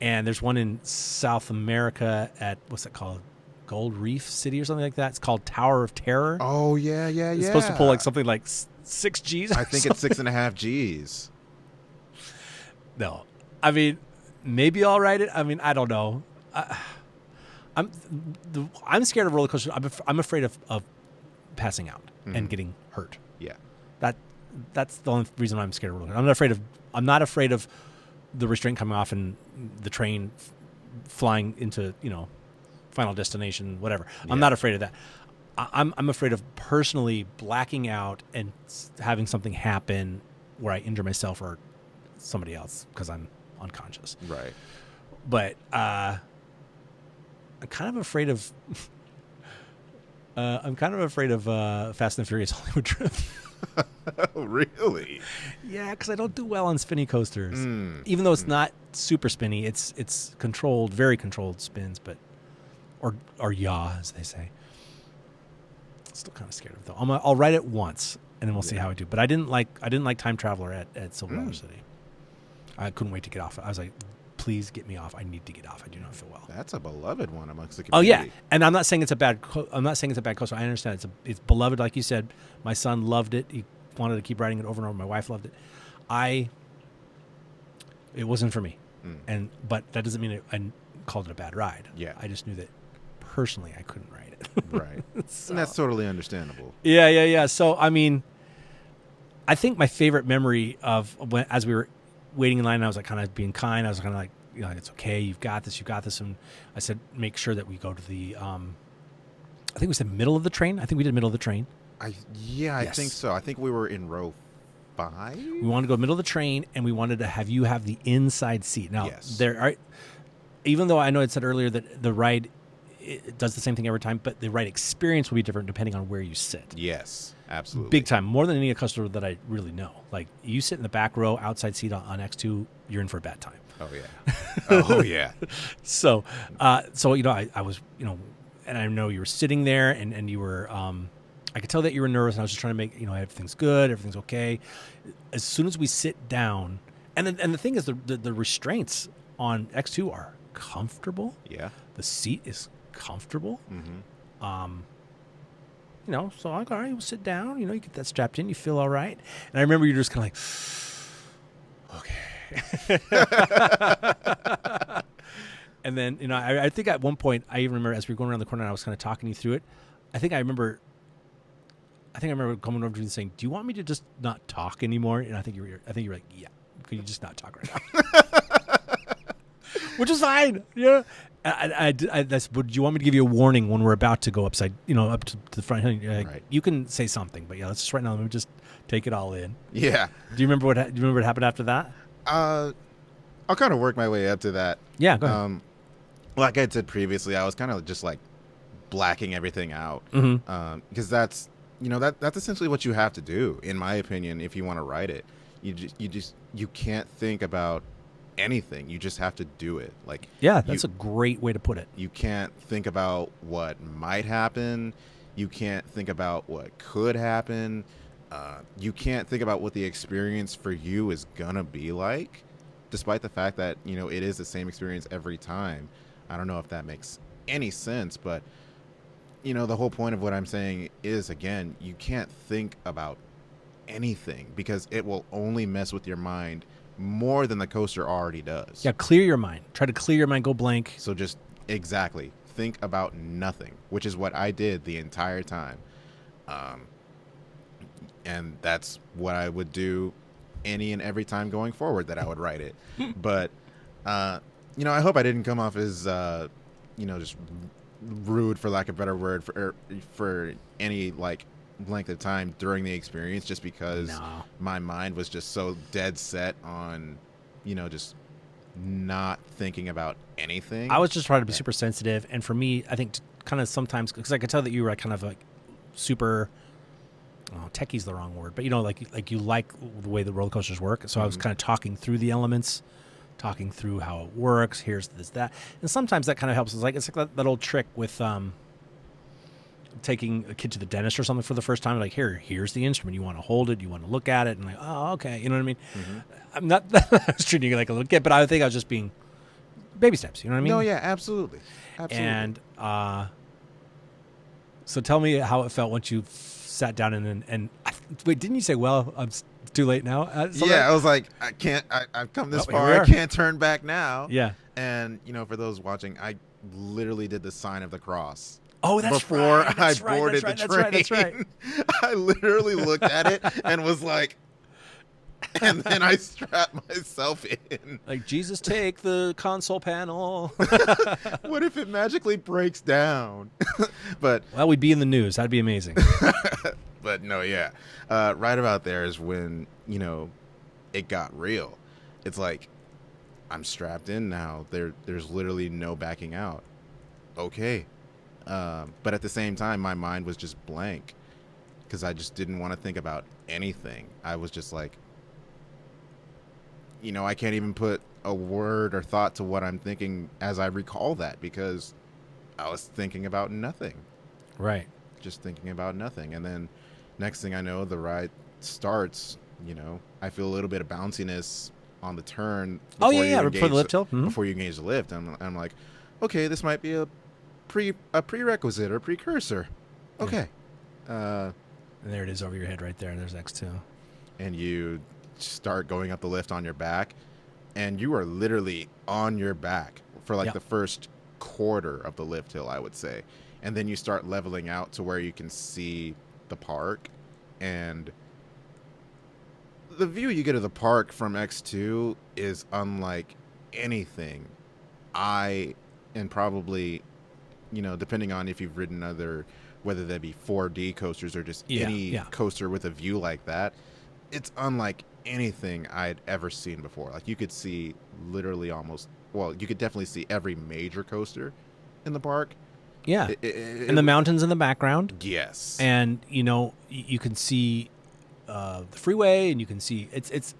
And there's one in South America at, what's it called? Gold Reef City or something like that. It's called Tower of Terror. Oh, yeah. It's supposed to pull like something like 6 Gs. I think it's 6.5 Gs. No. I mean, maybe I'll ride it. I mean, I don't know. I'm scared of roller coasters. I'm afraid of passing out and getting hurt. Yeah. That's the only reason I'm scared of roller coasters. I'm not afraid of the restraint coming off and the train flying into, Final Destination, whatever. Yeah. I'm not afraid of that. I'm afraid of personally blacking out and having something happen where I injure myself or somebody else because I'm unconscious. Right. But I'm kind of afraid of. Fast and Furious Hollywood Trip. Really? Yeah, because I don't do well on spinny coasters. Even though it's not super spinny, it's controlled, very controlled spins, but or yaw, as they say. Still kind of scared of it though. I'll ride it once and then we'll see how I do. But I didn't like Time Traveler at Silver Dollar City. I couldn't wait to get off. I was like, please get me off. I need to get off. I do not feel well. That's a beloved one amongst the Oh community. yeah, and I'm not saying it's a bad. I'm not saying it's a bad coaster. I understand it's beloved, like you said. My son loved it. He wanted to keep riding it over and over. My wife loved it. It wasn't for me, but that doesn't mean I called it a bad ride. Yeah. I just knew that personally I couldn't ride it. Right. So, And that's totally understandable. yeah. So I mean, I think my favorite memory of as we were waiting in line, and I was like kind of being kind. I was kind of like, it's okay. You've got this. And I said, make sure that we go to the. I think we said middle of the train. I think we did middle of the train. I Yes. think so. I think we were in row 5. We wanted to go middle of the train, and we wanted to have you have the inside seat. Now, Yes. Even though I know it said earlier that the ride it does the same thing every time, but the ride experience will be different depending on where you sit. Yes, absolutely. Big time, more than any customer that I really know. Like you sit in the back row, outside seat on X2, you're in for a bad time. Oh yeah. Oh yeah. So I was, and I know you were sitting there, and you were. I could tell that you were nervous, and I was just trying to make everything's good, everything's okay. As soon as we sit down, and the thing is, the restraints on X2 are comfortable. Yeah. The seat is comfortable. Mm-hmm. So I'm like, all right, we'll sit down. You get that strapped in, you feel all right. And I remember you're just kind of like, okay. And then, I think at one point, I even remember as we were going around the corner, I was kind of talking you through it. I think I remember coming over to you and saying, "Do you want me to just not talk anymore?" And I think you were like, "Yeah, could you just not talk right now?" Which is fine. Yeah. Would you want me to give you a warning when we're about to go up to the front? Right. You can say something, but let's just right now. Let me just take it all in. Yeah. Do you remember what happened after that? I'll kind of work my way up to that. Yeah, go ahead. Like I said previously, I was kind of just like blacking everything out, because that's essentially what you have to do, in my opinion, if you want to write it. You can't think about anything. You just have to do it. Like, yeah, that's a great way to put it. You can't think about what might happen. You can't think about what could happen. You can't think about what the experience for you is gonna be like, despite the fact that it is the same experience every time. I don't know if that makes any sense, but the whole point of what I'm saying is, again, you can't think about anything because it will only mess with your mind more than the coaster already does. Yeah, clear your mind. Try to clear your mind, go blank. So just exactly think about nothing, which is what I did the entire time. And that's what I would do any and every time going forward that I would write it. But, I hope I didn't come off as, just rude, for lack of a better word, for any length of time during the experience, just because my mind was just so dead set on, just not thinking about anything. I was just trying to be super sensitive, and for me, I think kind of sometimes, because I could tell that you were kind of like super. Techie's the wrong word, but you like the way the roller coasters work. So I was kind of talking through the elements, talking through how it works. Here's this, that, and sometimes that kind of helps. It's like that old trick with taking a kid to the dentist or something for the first time. Like, here's the instrument. You want to hold it. You want to look at it, and like, oh, okay, you know what I mean. I'm not I was treating you like a little kid, but I think I was just being baby steps. You know what I mean? No, yeah, absolutely. And so tell me how it felt once you sat down and wait, didn't you say, well, it's too late now? I was like, I've come this far, I can't turn back now. Yeah. And for those watching, I literally did the sign of the cross. Oh, that's before right. I boarded the train. That's right. I literally looked at it and was like, and then I strapped myself in. Like, Jesus, take the console panel. What if it magically breaks down? But well, we'd be in the news. That'd be amazing. But no, yeah. Right about there is when, it got real. It's like, I'm strapped in now. There's literally no backing out. Okay. But at the same time, my mind was just blank because I just didn't want to think about anything. I was just like, I can't even put a word or thought to what I'm thinking as I recall that, because I was thinking about nothing. Right. Just thinking about nothing. And then next thing I know, the ride starts, I feel a little bit of bounciness on the turn. Oh yeah, for the lift hill. Mm-hmm. Before you engage the lift, I'm like, okay, this might be a prerequisite or precursor. Okay. And there it is over your head right there. There's X2. And you start going up the lift on your back, and you are literally on your back for like the first quarter of the lift hill, I would say. And then you start leveling out to where you can see the park, and the view you get of the park from X2 is unlike anything and probably, depending on if you've ridden other, whether that be 4D coasters or just any coaster with a view like that, it's unlike anything I'd ever seen before. Like, you could see literally you could definitely see every major coaster in the park. Yeah. And the mountains in the background. Yes. And, you can see the freeway, and you can see it's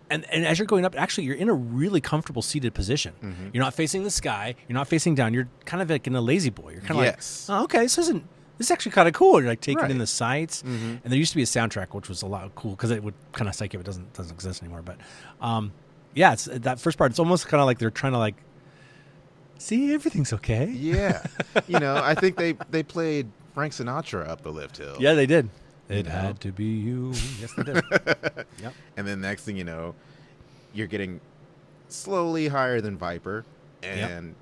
and as you're going up, actually, you're in a really comfortable seated position. Mm-hmm. You're not facing the sky. You're not facing down. You're kind of like in a lazy boy. You're kind of like, oh, okay, this is actually kind of cool. You're like taking in the sights. Mm-hmm. And there used to be a soundtrack, which was a lot cool because it would kind of psych you if it doesn't exist anymore. But it's that first part. It's almost kind of like they're trying to like see everything's okay. Yeah, I think they played Frank Sinatra up the lift hill. Yeah, they did. It had to be you. Yes, they did. Yep. And then next thing you know, you're getting slowly higher than Viper, and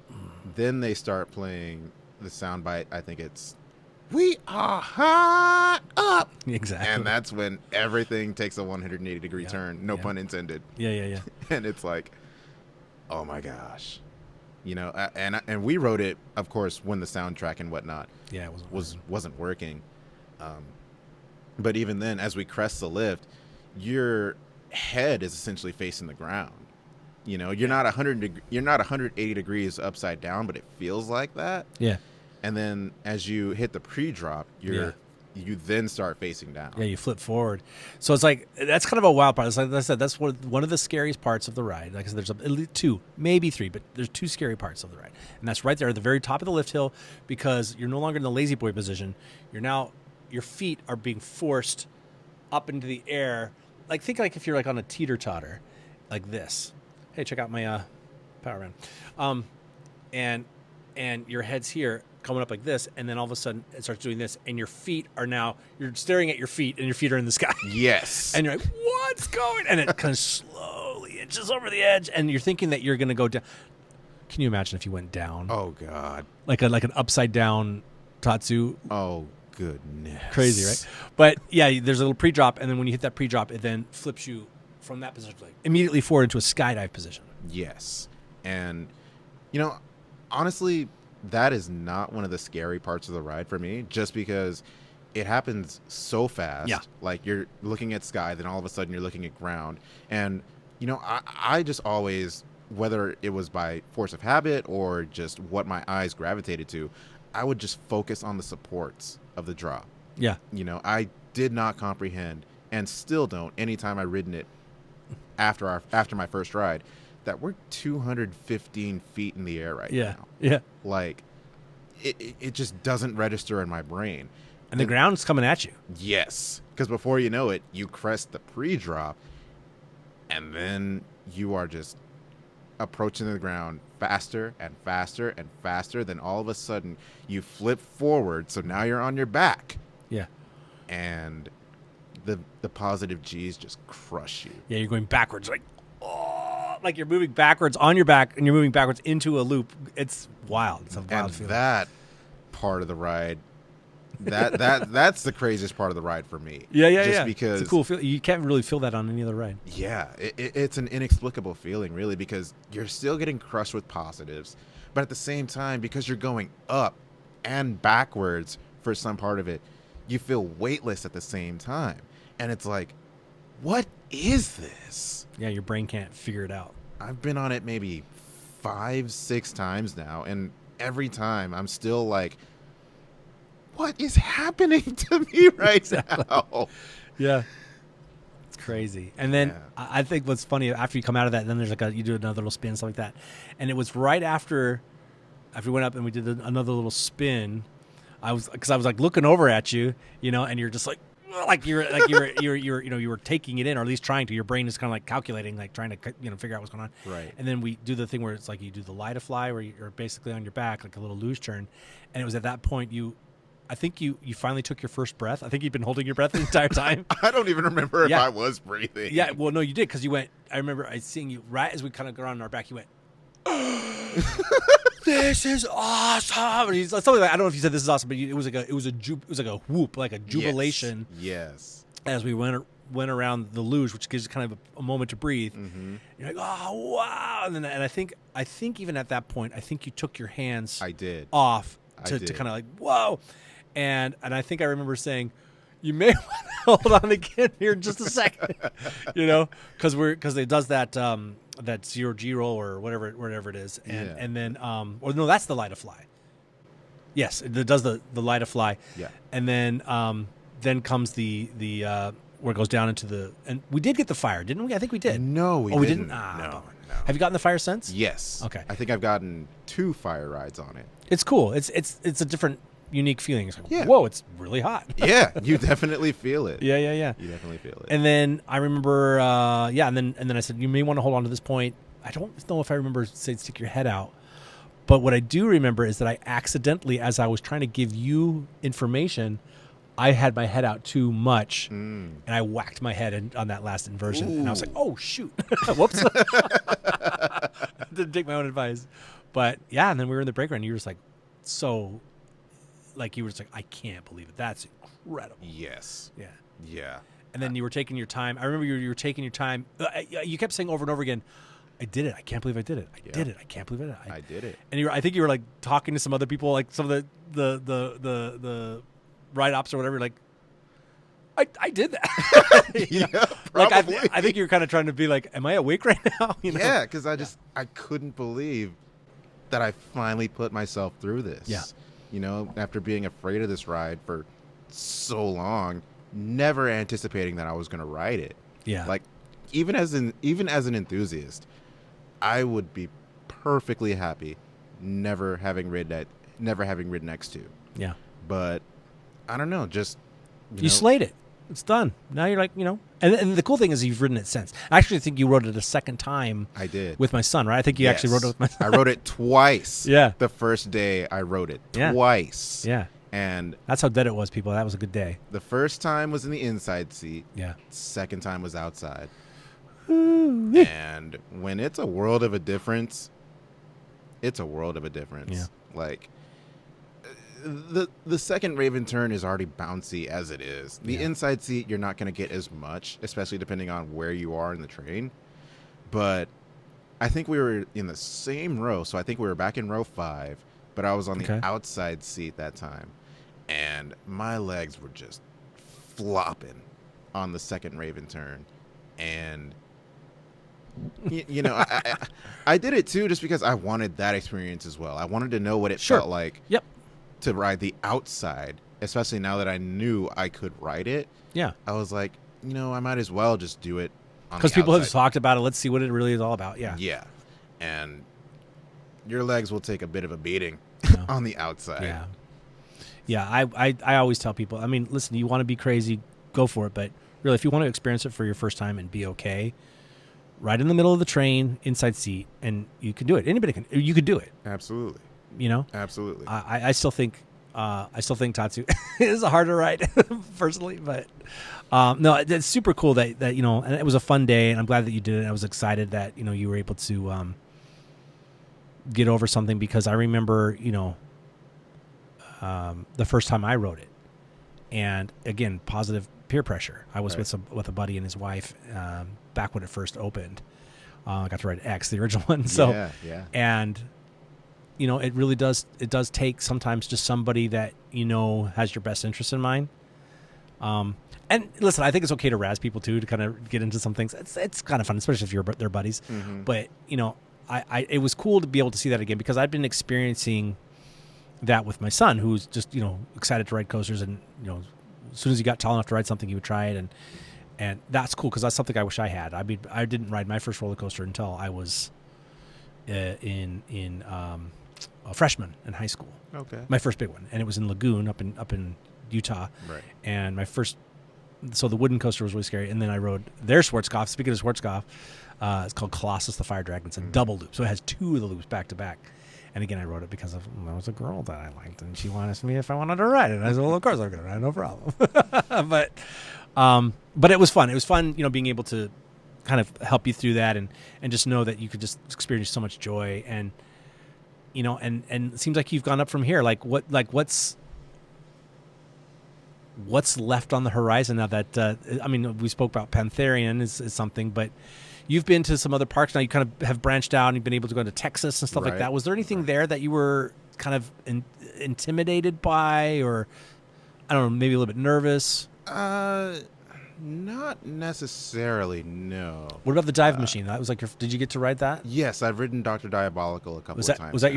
then they start playing the soundbite. I think it's "We are high up." Exactly. And that's when everything takes a 180-degree turn. No pun intended. Yeah. And it's like, oh my gosh, and we wrote it, of course, when the soundtrack and whatnot wasn't working. But even then, as we crest the lift, your head is essentially facing the ground. You're not 180 degrees upside down, but it feels like that. Yeah. And then as you hit the pre-drop, you then start facing down. Yeah, you flip forward. So it's like, that's kind of a wild part. It's like I said, that's one of the scariest parts of the ride. Like I said, there's at least 2, maybe 3, but there's 2 scary parts of the ride. And that's right there at the very top of the lift hill, because you're no longer in the lazy boy position. Your feet are being forced up into the air. Like, think like if you're like on a teeter-totter, like this. Hey, check out my power run. And your head's here coming up like this, and then all of a sudden it starts doing this, and your feet are you're staring at your feet, and your feet are in the sky. Yes. And you're like, what's going? And it kind of slowly inches over the edge, and you're thinking that you're going to go down. Can you imagine if you went down? Oh, God. Like an upside-down Tatsu. Oh, goodness. Crazy, right? But yeah, there's a little pre-drop, and then when you hit that pre-drop, it then flips you from that position like immediately forward into a skydive position. Yes. And honestly, that is not one of the scary parts of the ride for me, just because it happens so fast. Yeah. Like, you're looking at sky, then all of a sudden you're looking at ground. And I just always, whether it was by force of habit or just what my eyes gravitated to, I would just focus on the supports of the drop. Yeah. I did not comprehend, and still don't, anytime I've ridden it after my first ride, that we're 215 feet in the air right now. Yeah. Like, it just doesn't register in my brain. And the ground's coming at you. Yes. Because before you know it, you crest the pre-drop, and then you are just approaching the ground faster and faster and faster. Then all of a sudden you flip forward, so now you're on your back. Yeah. And the positive G's just crush you. Yeah, you're going backwards, like you're moving backwards on your back, and you're moving backwards into a loop. It's wild. It's a wild feeling. That part of the ride, that's the craziest part of the ride for me. Yeah. Because it's a cool feeling. You can't really feel that on any other ride. Yeah, it's an inexplicable feeling, really, because you're still getting crushed with positives, but at the same time, because you're going up and backwards for some part of it, you feel weightless at the same time. And it's like, what is this? Yeah, your brain can't figure it out. I've been on it maybe 5-6 times now, and every time I'm still like, what is happening to me right now? Yeah. It's crazy. And then I think what's funny, after you come out of that, then there's you do another little spin, stuff like that. And it was right after we went up and we did another little spin, I was like looking over at you, and you're just like, like you were taking it in, or at least trying to. Your brain is kind of like calculating, like trying to figure out what's going on. Right. And then we do the thing where it's like you do the lie to fly, where you're basically on your back, like a little luge turn. And it was at that point I think you finally took your first breath. I think you'd been holding your breath the entire time. I don't even remember if I was breathing. Yeah, well, no, you did, because you went. I remember seeing you right as we kind of got on our back. You went, "This is awesome!" And something like, I don't know if you said this is awesome, but it was like a whoop, like a jubilation. Yes. As we went around the luge, which gives you kind of a moment to breathe. Mm-hmm. You're like, "Oh wow!" And I think even at that point, I think you took your hands. I did. Off to kind of like whoa. And I think I remember saying, "You may want to hold on again here in just a second," because it does that 0G roll or whatever it is, and then or no, that's the lie to fly. Yes, it does the lie to fly. Yeah, and then comes the where it goes down into and we did get the fire, didn't we? I think we did. No, we didn't. No. Have you gotten the fire since? Yes. Okay. I think I've gotten 2 fire rides on it. It's cool. It's a different. Unique feeling. It's like, whoa, it's really hot. Yeah, you definitely feel it. Yeah. You definitely feel it. And then I remember, and then I said, you may want to hold on to this point. I don't know if I remember saying stick your head out, but what I do remember is that I accidentally, as I was trying to give you information, I had my head out too much, and I whacked my head on that last inversion, and I was like, oh shoot, whoops. Didn't take my own advice, but yeah. And then we were in the break run, and you were just like, so. Like you were just like, I can't believe it. That's incredible. Yes. Yeah. Yeah. And then you were taking your time. I remember you were taking your time. You kept saying over and over again, I did it. I can't believe I did it. I did it. I can't believe I did it. I did it. And I think you were like talking to some other people, like some of the ride ops or whatever. Like, I did that. Yeah, probably. Like I think you're kind of trying to be like, am I awake right now? Yeah, because I couldn't believe that I finally put myself through this. Yeah. After being afraid of this ride for so long, never anticipating that I was going to ride it. Yeah. Like, even as an enthusiast, I would be perfectly happy never having ridden next to. Yeah. But I don't know, just you slayed it. It's done. Now you're like, and the cool thing is you've ridden it since. I actually think you rode it a second time. I did. With my son, right? I think you actually rode it with my son. I rode it twice. Yeah. The first day I rode it twice. Yeah. And that's how dead it was, people. That was a good day. The first time was in the inside seat. Yeah. Second time was outside. Ooh. And when it's a world of a difference, it's a world of a difference. Yeah. Like, the second Raven turn is already bouncy as it is. The inside seat, you're not going to get as much, especially depending on where you are in the train. But I think we were in the same row, so I think we were back in row 5, but I was on the outside seat that time. And my legs were just flopping on the second Raven turn. And, I did it too just because I wanted that experience as well. I wanted to know what it felt like. Yep. To ride the outside, especially now that I knew I could ride it. Yeah. I was like, I might as well just do it on the because people outside. have talked about it. Let's see what it really is all about. Yeah. Yeah. And your legs will take a bit of a beating on the outside. Yeah. Yeah. I always tell people, I mean, listen, you want to be crazy, go for it. But really, if you want to experience it for your first time and be okay, right in the middle of the train, inside seat, and you can do it. Anybody can. You could do it. Absolutely. Absolutely. I still think Tatsu is a harder ride personally, but no, it's super cool that and it was a fun day, and I'm glad that you did it. I was excited that you were able to get over something, because I remember the first time I rode it, and again, positive peer pressure. I was with a buddy and his wife back when it first opened. I got to ride X, the original one. So yeah. And it really does. It does take sometimes just somebody that has your best interest in mind. And listen, I think it's okay to razz people too, to kind of get into some things. It's kind of fun, especially if you're their buddies. Mm-hmm. But it was cool to be able to see that again, because I've been experiencing that with my son, who's just excited to ride coasters, and as soon as he got tall enough to ride something, he would try it, and that's cool, because that's something I wish I had. I mean, I didn't ride my first roller coaster until I was a freshman in high school. Okay. My first big one, and it was in Lagoon up in Utah. Right. And my first so the wooden coaster was really scary. And then I rode their Schwarzkopf. Speaking of Schwarzkopf, it's called Colossus the Fire Dragon. It's a double loop, so it has two of the loops back to back. And again, I rode it because there was a girl that I liked, and she wanted me if I wanted to ride it. And I said, well, of course I'm going to ride, no problem. But it was fun. It was fun, being able to kind of help you through that and just know that you could just experience so much joy. And, and it seems like you've gone up from here. What's left on the horizon now that, we spoke about Pantherian is something, but you've been to some other parks now. You kind of have branched out and you've been able to go to Texas and stuff like that. Was there anything there that you were kind of intimidated by, or I don't know, maybe a little bit nervous? Not necessarily, no. What about the dive machine? That was did you get to ride that? Yes, I've ridden Dr. Diabolical a couple of times. Was that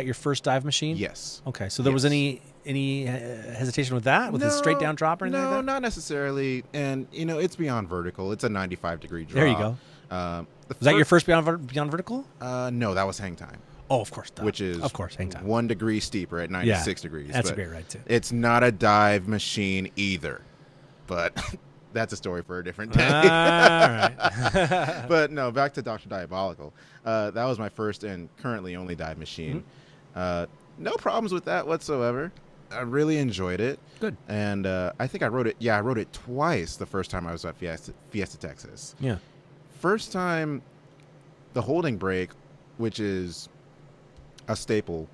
your first dive machine? Yes. Okay, so there was any hesitation with that? With a straight down drop or anything like that? No, not necessarily. And, it's beyond vertical. It's a 95-degree drop. There you go. Was that your first beyond vertical? No, that was hang time. Oh, of course. Which is, of course, hang time. 1 degree steeper at 96 degrees. That's a great ride, too. It's not a dive machine either. But that's a story for a different day. All right. But no, back to Dr. Diabolical. That was my first and currently only dive machine. No problems with that whatsoever. I really enjoyed it. Good. And I think I rode it. Yeah, I rode it twice the first time I was at Fiesta, Texas. Yeah. First time, the holding brake, which is a staple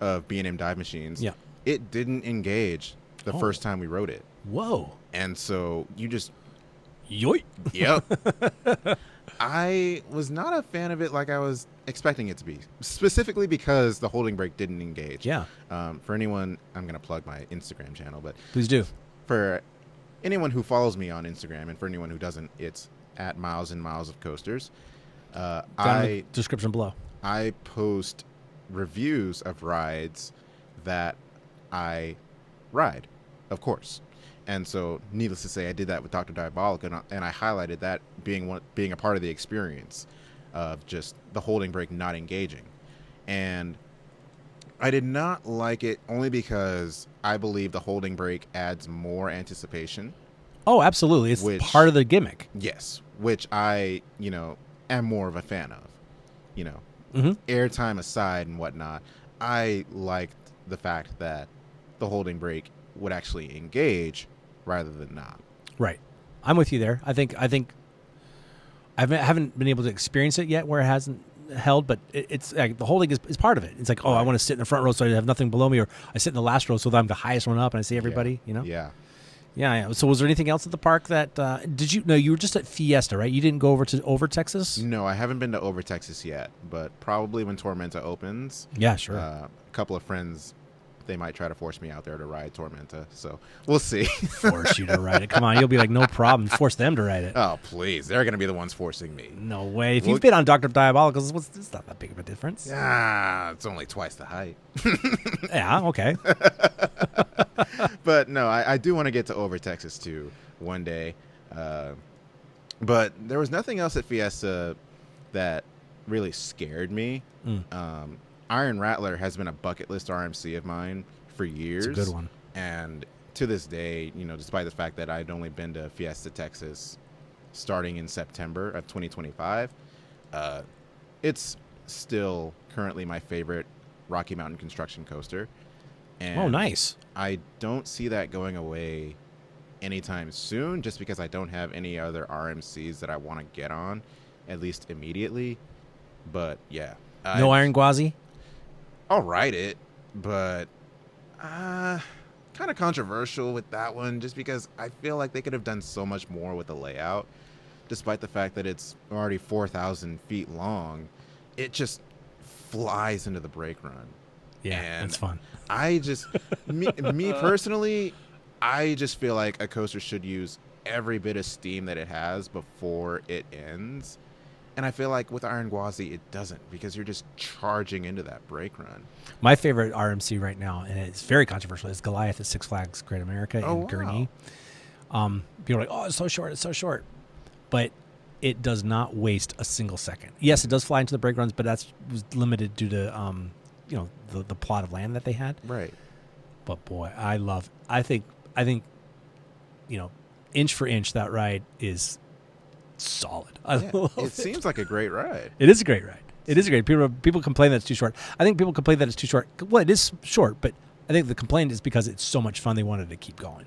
of B&M dive machines, it didn't engage the first time we rode it. Whoa. And so you just... Yoit. Yep. I was not a fan of it like I was expecting it to be, specifically because the holding brake didn't engage. Yeah. For anyone, I'm going to plug my Instagram channel, but... Please do. For anyone who follows me on Instagram, and for anyone who doesn't, it's at MylesAndMylesOfCoasters. Down in the description below. I post reviews of rides that I ride, of course. And so, needless to say, I did that with Dr. Diabolical, and I highlighted that being a part of the experience of just the holding brake not engaging. And I did not like it only because I believe the holding brake adds more anticipation. Oh, absolutely. It's part of the gimmick. Yes, which I, am more of a fan of. Airtime aside and whatnot, I liked the fact that the holding brake would actually engage rather than not. Right. I'm with you there. I think I haven't been able to experience it yet where it hasn't held, but it's like the holding is part of it. It's like, I want to sit in the front row so I have nothing below me, or I sit in the last row so that I'm the highest one up and I see everybody, Yeah. So was there anything else at the park that you were just at Fiesta, right? You didn't go over Texas? No, I haven't been to over Texas yet, but probably when Tormenta opens. Yeah, sure. A couple of friends, they might try to force me out there to ride Tormenta, so we'll see. Force you to ride it? Come on, you'll be like, no problem. Force them to ride it. Oh, please. They're going to be the ones forcing me. No way. If you've been on Dr. Diabolical, it's not that big of a difference. Ah, it's only twice the height. Yeah, okay. But no, I do want to get to over Texas too one day. But there was nothing else at Fiesta that really scared me. Iron Rattler has been a bucket list RMC of mine for years. It's a good one. And to this day, despite the fact that I'd only been to Fiesta, Texas starting in September of 2025, it's still currently my favorite Rocky Mountain construction coaster. And nice. I don't see that going away anytime soon, just because I don't have any other RMCs that I want to get on, at least immediately. But yeah. No Iron Gwazi? I'll ride it, but kind of controversial with that one, just because I feel like they could have done so much more with the layout, despite the fact that it's already 4,000 feet long. It just flies into the brake run. Yeah, and it's fun. I just, me personally, I just feel like a coaster should use every bit of steam that it has before it ends. And I feel like with Iron Gwazi, it doesn't, because you're just charging into that brake run. My favorite RMC right now, and it's very controversial, is Goliath at Six Flags Great America in Gurnee. People are like, it's so short. But it does not waste a single second. Yes, it does fly into the brake runs, but that's was limited due to the plot of land that they had. Right. But boy, I think inch for inch, that ride is solid. I love it seems like a great ride. It is a great ride. It is a great. People complain that it's too short. I think people complain that it's too short. Well, it is short, but I think the complaint is because it's so much fun they wanted to keep going.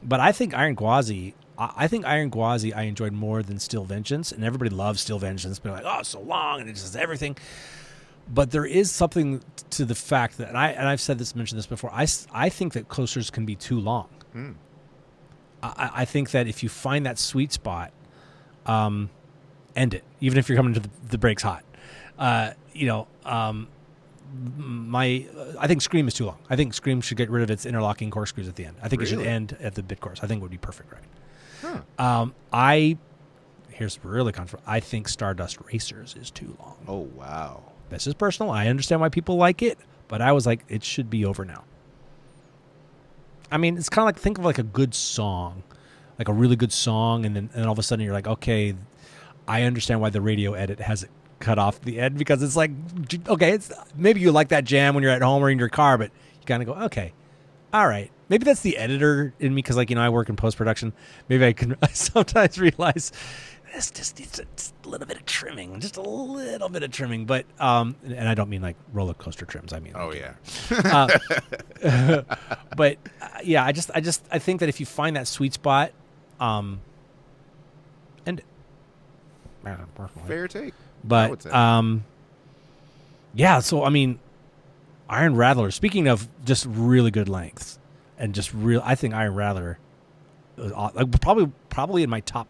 But I think Iron Gwazi, I enjoyed more than Steel Vengeance, and everybody loves Steel Vengeance. But like, oh, it's so long and it just does everything. But there is something to the fact that, and I've mentioned this before. I think that coasters can be too long. I think that if you find that sweet spot, end it, even if you're coming to the brakes hot. I think Scream is too long. I think Scream should get rid of its interlocking corkscrews at the end. I think it should end at the bit course. I think it would be perfect, right? Here's really controversial. I think Stardust Racers is too long. Oh, wow. This is personal. I understand why people like it, but I was like, it should be over now. I mean, it's kind of like, think of like a good song, like a really good song, and then all of a sudden you're like, okay, I understand why the radio edit has it cut off the end, because it's like, okay, it's maybe you like that jam when you're at home or in your car, but you kind of go, okay, all right. Maybe that's the editor in me, because I work in post-production. Maybe I sometimes realize this just needs a little bit of trimming, just a little bit of trimming. But and I don't mean like roller coaster trims. I mean, but yeah, I think that if you find that sweet spot, and fair take. But yeah. So I mean, Iron Rattler. Speaking of just really good lengths and just real, I think Iron Rattler, probably in my top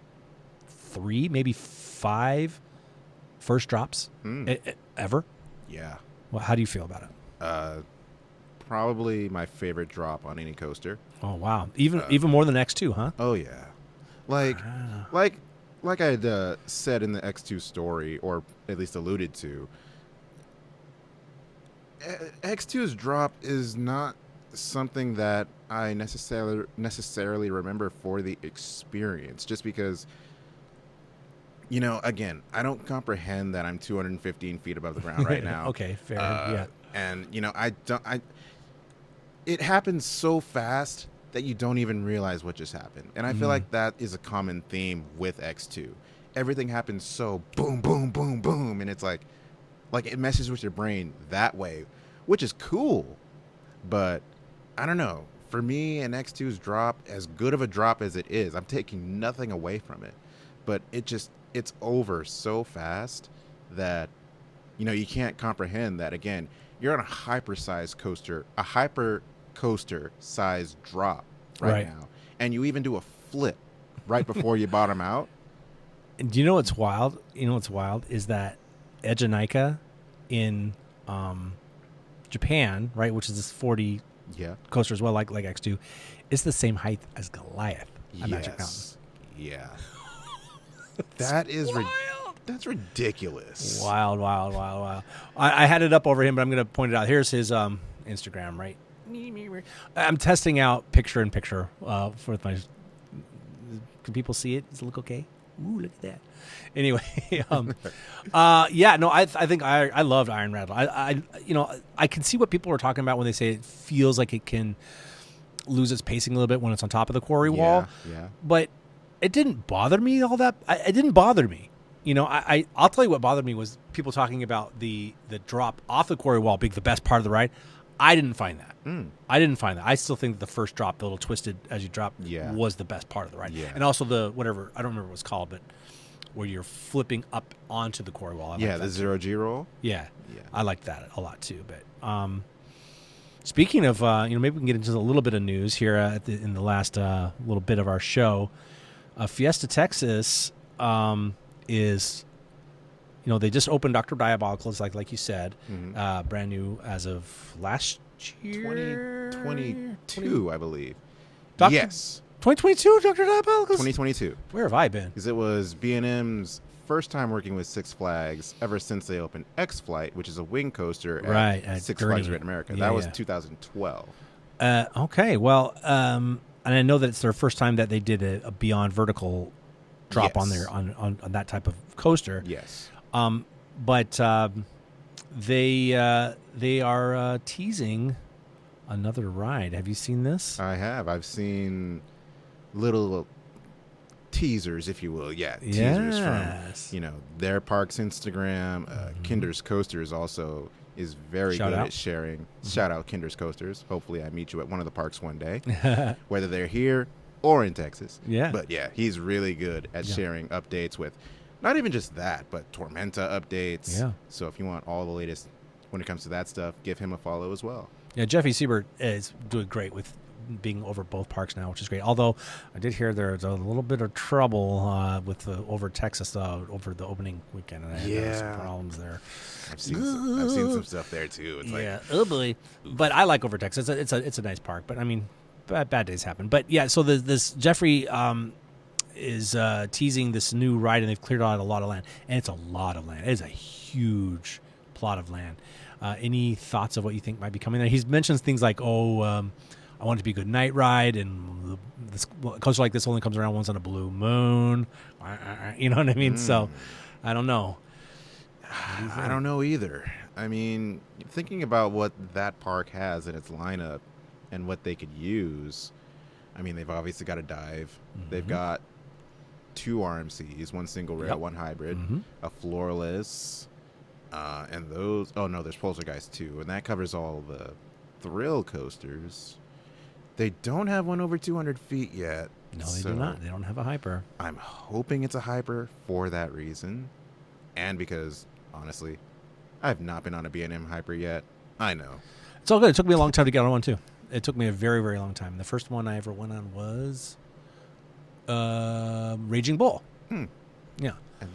3, maybe 5 first drops ever. Yeah. Well, how do you feel about it? Probably my favorite drop on any coaster. Oh wow, even more than X2, huh? Oh yeah, like I had said in the X2 story, or at least alluded to. X2's drop is not something that I necessarily remember for the experience, just because, again, I don't comprehend that I'm 215 feet above the ground right now. Okay, fair. Yeah. And it happens so fast that you don't even realize what just happened. And I feel like that is a common theme with X2. Everything happens so boom, boom, boom, boom, and it's like it messes with your brain that way, which is cool. But I don't know. For me, an X2's drop, as good of a drop as it is, I'm taking nothing away from it. But it's over so fast that, you can't comprehend that. Again, you're on a hyper-sized coaster, a hyper coaster-sized drop right now. And you even do a flip right before you bottom out. And do you know what's wild? What's wild is that Ejinika in Japan, right, which is this 40 coaster as well, like X2, is the same height as Goliath at Magic Mountain. Yeah. That is that's ridiculous. Wild. I had it up over him, but I'm going to point it out. Here's his Instagram, right? I'm testing out picture-in-picture for my... Can people see it? Does it look okay? Ooh, look at that. Anyway, I think I loved Iron Rattler. I can see what people are talking about when they say it feels like it can lose its pacing a little bit when it's on top of the quarry wall. Yeah. But it didn't bother me all that. It didn't bother me. I'll tell you what bothered me was people talking about the drop off the quarry wall being the best part of the ride. I didn't find that. I didn't find that. I still think that the first drop, the little twisted as you drop, was the best part of the ride. Yeah. And also the whatever, I don't remember what it's called, but where you're flipping up onto the quarry wall. The 0G roll. Yeah. I like that a lot too. But speaking of, maybe we can get into a little bit of news here in the last little bit of our show. Fiesta Texas is... they just opened Dr. Diabolical, like you said, brand new as of last year. 2022, I believe. Yes. 2022, Dr. Diabolical? 2022. Where have I been? Because it was B&M's first time working with Six Flags ever since they opened X-Flight, which is a wing coaster at Six Flags Great America. That was 2012. Okay, well, and I know that it's their first time that they did a Beyond Vertical drop on there on that type of coaster. Yes. But they are teasing another ride. Have you seen this? I have. I've seen little teasers, if you will. Yeah, teasers Yes. from their park's Instagram. Kinder's Coasters also is very Shout good out. at sharing. Shout out Kinder's Coasters. Hopefully, I meet you at one of the parks one day, whether they're here or in Texas. Yeah. But yeah, he's really good at sharing updates with not even just that, but Tormenta updates. Yeah. So if you want all the latest when it comes to that stuff, give him a follow as well. Yeah, Jeffy Siebert is doing great with being over both parks now, which is great. Although I did hear there's a little bit of trouble with over Texas over the opening weekend, and I had some problems there. I've seen some stuff there too. It's oh boy. But I like over Texas. It's a nice park, but I mean, bad days happen. But yeah, so this Jeffrey is teasing this new ride, and they've cleared out a lot of land, and it's a lot of land. It is a huge plot of land. Any thoughts of what you think might be coming there? He's mentions things like, I want it to be a good night ride, and a coaster like this only comes around once on a blue moon. You know what I mean? So, I don't know. I don't know either. I mean, thinking about what that park has in its lineup and what they could use, I mean, they've obviously got a dive. Mm-hmm. They've got 2 RMCs, 1 single rail, 1 hybrid, a floorless, and those. Oh no, there's Poltergeist too, and that covers all the thrill coasters. They don't have one over 200 feet yet. No, they do not. They don't have a hyper. I'm hoping it's a hyper for that reason, and because honestly, I've not been on a B&M hyper yet. I know. It's all good. It took me a long time to get on one too. It took me a very, very long time. The first one I ever went on was Raging Bull. Yeah. And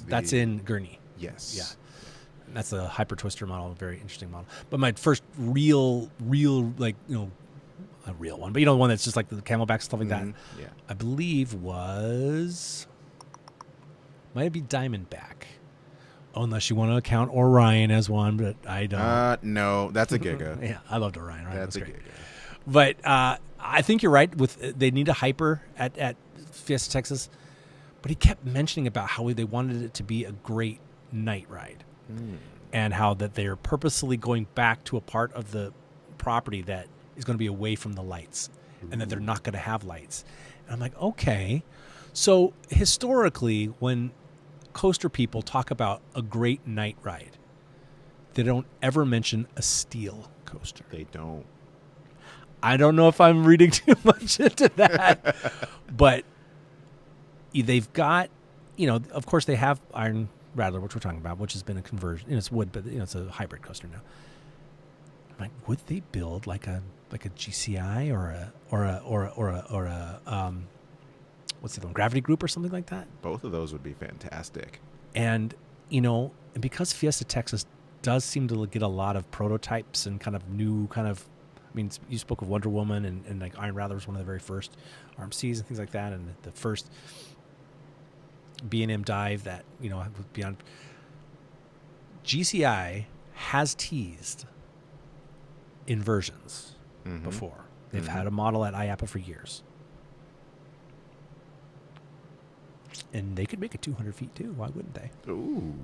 that's in Gurney. Yes. Yeah. That's a hyper twister model, a very interesting model. But my first real like, a real one, but one that's just like the camelback stuff like that. Yeah. I believe might be Diamondback. Oh, unless you want to account Orion as one, but I don't. No, that's a Giga. Yeah, I loved Orion. That's a great. Giga. But I think you're right. They need a hyper at Fiesta Texas, but he kept mentioning about how they wanted it to be a great night ride, and how that they're purposely going back to a part of the property that is going to be away from the lights, and that they're not going to have lights. And I'm like, okay. So historically, when coaster people talk about a great night ride, they don't ever mention a steel coaster. They don't. I don't know if I'm reading too much into that, but they've got, of course they have Iron Rattler, which we're talking about, which has been a conversion. It's wood, but it's a hybrid coaster now. I'm like, would they build like a GCI or a what's the one, Gravity Group or something like that? Both of those would be fantastic. And and because Fiesta Texas does seem to get a lot of prototypes and kind of new I mean, you spoke of Wonder Woman and like Iron Rattler was one of the very first RMCs and things like that, and the first B&M dive that beyond. GCI has teased inversions before. They've had a model at IAPA for years, and they could make it 200 feet too. Why wouldn't they? Ooh,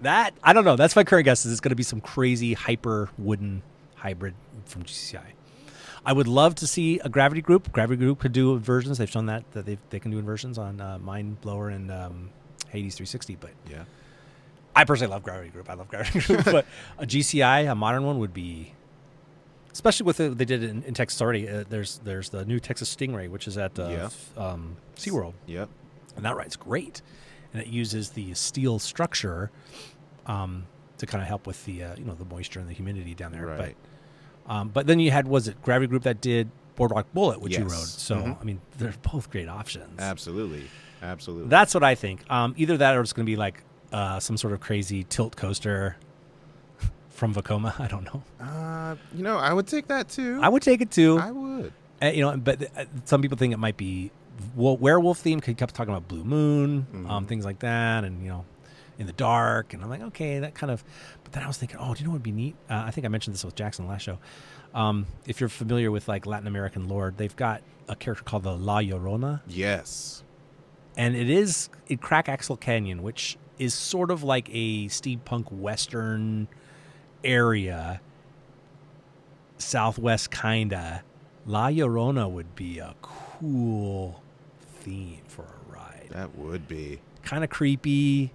that I don't know. That's my current guess. Is it's going to be some crazy hyper wooden hybrid from GCI. I would love to see a Gravity Group. Gravity Group could do inversions. They've shown that they can do inversions on Mind Blower and Hades 360. But yeah, I personally love Gravity Group. I love Gravity Group. But a GCI, a modern one, would be, especially with they did it in Texas already. There's the new Texas Stingray, which is at SeaWorld. Yep. And that ride's great, and it uses the steel structure to kind of help with the the moisture and the humidity down there. Right. But then you had, was it Gravity Group that did Boardwalk Bullet, which you rode? Yes. So I mean, they're both great options. Absolutely. That's what I think. Either that, or it's going to be like some sort of crazy tilt coaster from Vekoma. I don't know. I would take that too. I would take it too. I would. But some people think it might be werewolf themed. He kept talking about Blue Moon, things like that, and in the dark. And I'm like, okay, that kind of. But then I was thinking, oh, do you know what would be neat? I think I mentioned this with Jackson last show. If you're familiar with like Latin American lore, they've got a character called the La Llorona. Yes. And it is in Crack Axle Canyon, which is sort of like a steampunk western area, southwest kinda. La Llorona would be a cool theme for a ride. That would be kind of creepy.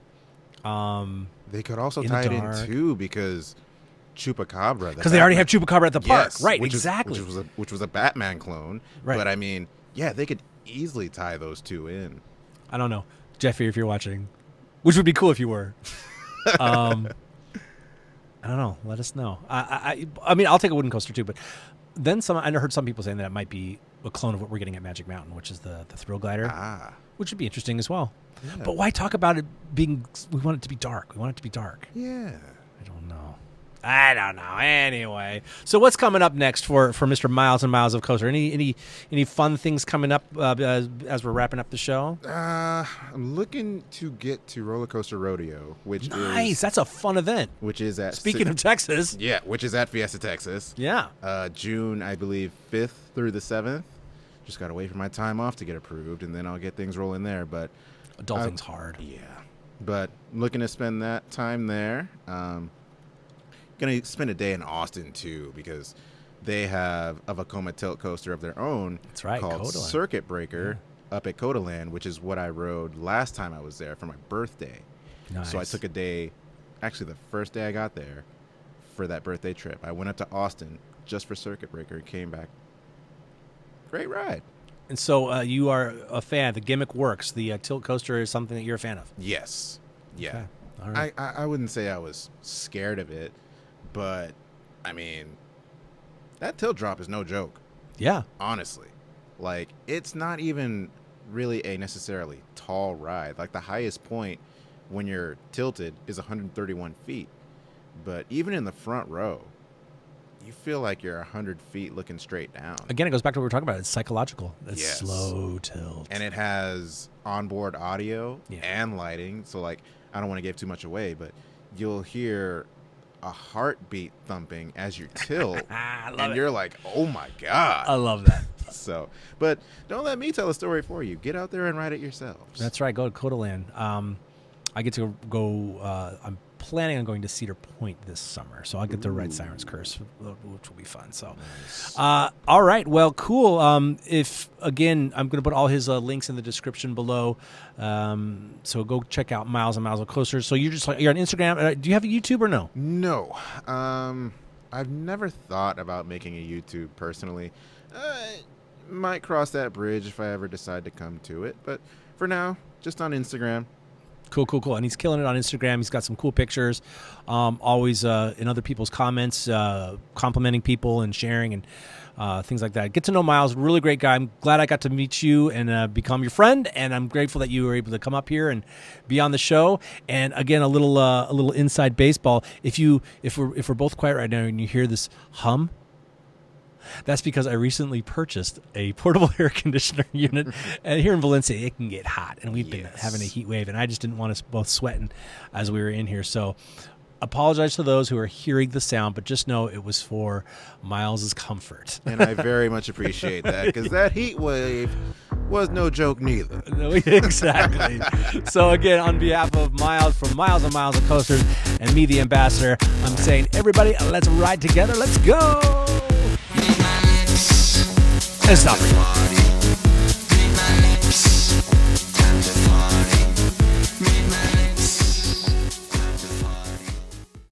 They could also in tie the it in dark. too because Chupacabra. Because they already have Chupacabra at the park. Yes, Right, which exactly. which was a Batman clone. Right. But I mean, yeah, they could easily tie those two in. I don't know. Jeffy, if you're watching, which would be cool if you were. I don't know. Let us know. I mean, I'll take a wooden coaster too, but then I heard some people saying that it might be a clone of what we're getting at Magic Mountain, which is the Thrill Glider, which would be interesting as well. Yeah. But why talk about it being, we want it to be dark. We want it to be dark. Yeah. I don't know. Anyway, so what's coming up next for Mr. Myles and Myles of Coaster? Any fun things coming up as we're wrapping up the show? I'm looking to get to Roller Coaster Rodeo, which nice. That's a fun event. Which is at Speaking of Texas. Yeah, which is at Fiesta, Texas. Yeah. June, I believe, 5th through the 7th. Just got to wait for my time off to get approved, and then I'll get things rolling there. But adulting's hard. Yeah. But looking to spend that time there. Gonna spend a day in Austin too because they have a Vekoma tilt coaster of their own. That's right, called Codaland. Circuit Breaker up at Codaland, which is what I rode last time I was there for my birthday. Nice. So I took a day, actually the first day I got there for that birthday trip. I went up to Austin just for Circuit Breaker and came back. Great ride. And so you are a fan. The gimmick works. The tilt coaster is something that you're a fan of. Yes. Yeah. Okay. All right. I wouldn't say I was scared of it. But, I mean, that tilt drop is no joke. Yeah. Honestly. Like, it's not even really a necessarily tall ride. Like, the highest point when you're tilted is 131 feet. But even in the front row, you feel like you're 100 feet looking straight down. Again, it goes back to what we were talking about. It's psychological. It's Yes. slow tilt. And it has onboard audio Yeah. and lighting. So, like, I don't want to give too much away, but you'll hear a heartbeat thumping as you tilt, I love and it. you're like, "Oh my god!" I love that. So, but don't let me tell a story for you. Get out there and ride it yourselves. That's right. Go to Codaland. I get to go. I'm planning on going to Cedar Point this summer, so I'll get to ride Siren's Curse, which will be fun. So, Nice. all right. Well, cool. If again, I'm going to put all his links in the description below. So go check out Myles and Myles of Coasters. So you're on Instagram. Do you have a YouTube or no? No, I've never thought about making a YouTube personally. Might cross that bridge if I ever decide to come to it, but for now, just on Instagram. Cool. And he's killing it on Instagram. He's got some cool pictures. Always in other people's comments, complimenting people and sharing and things like that. Get to know Myles. Really great guy. I'm glad I got to meet you and become your friend. And I'm grateful that you were able to come up here and be on the show. And again, a little inside baseball. If we're both quiet right now and you hear this hum, that's because I recently purchased a portable air conditioner unit, and here in Valencia, it can get hot, and we've been having a heat wave, and I just didn't want us both sweating as we were in here. So apologize to those who are hearing the sound, but just know it was for Myles' comfort. And I very much appreciate that because that heat wave was no joke neither. No, exactly. So again, on behalf of Myles, from Myles and Myles of Coasters, and me, the ambassador, I'm saying, everybody, let's ride together. Let's go. It's not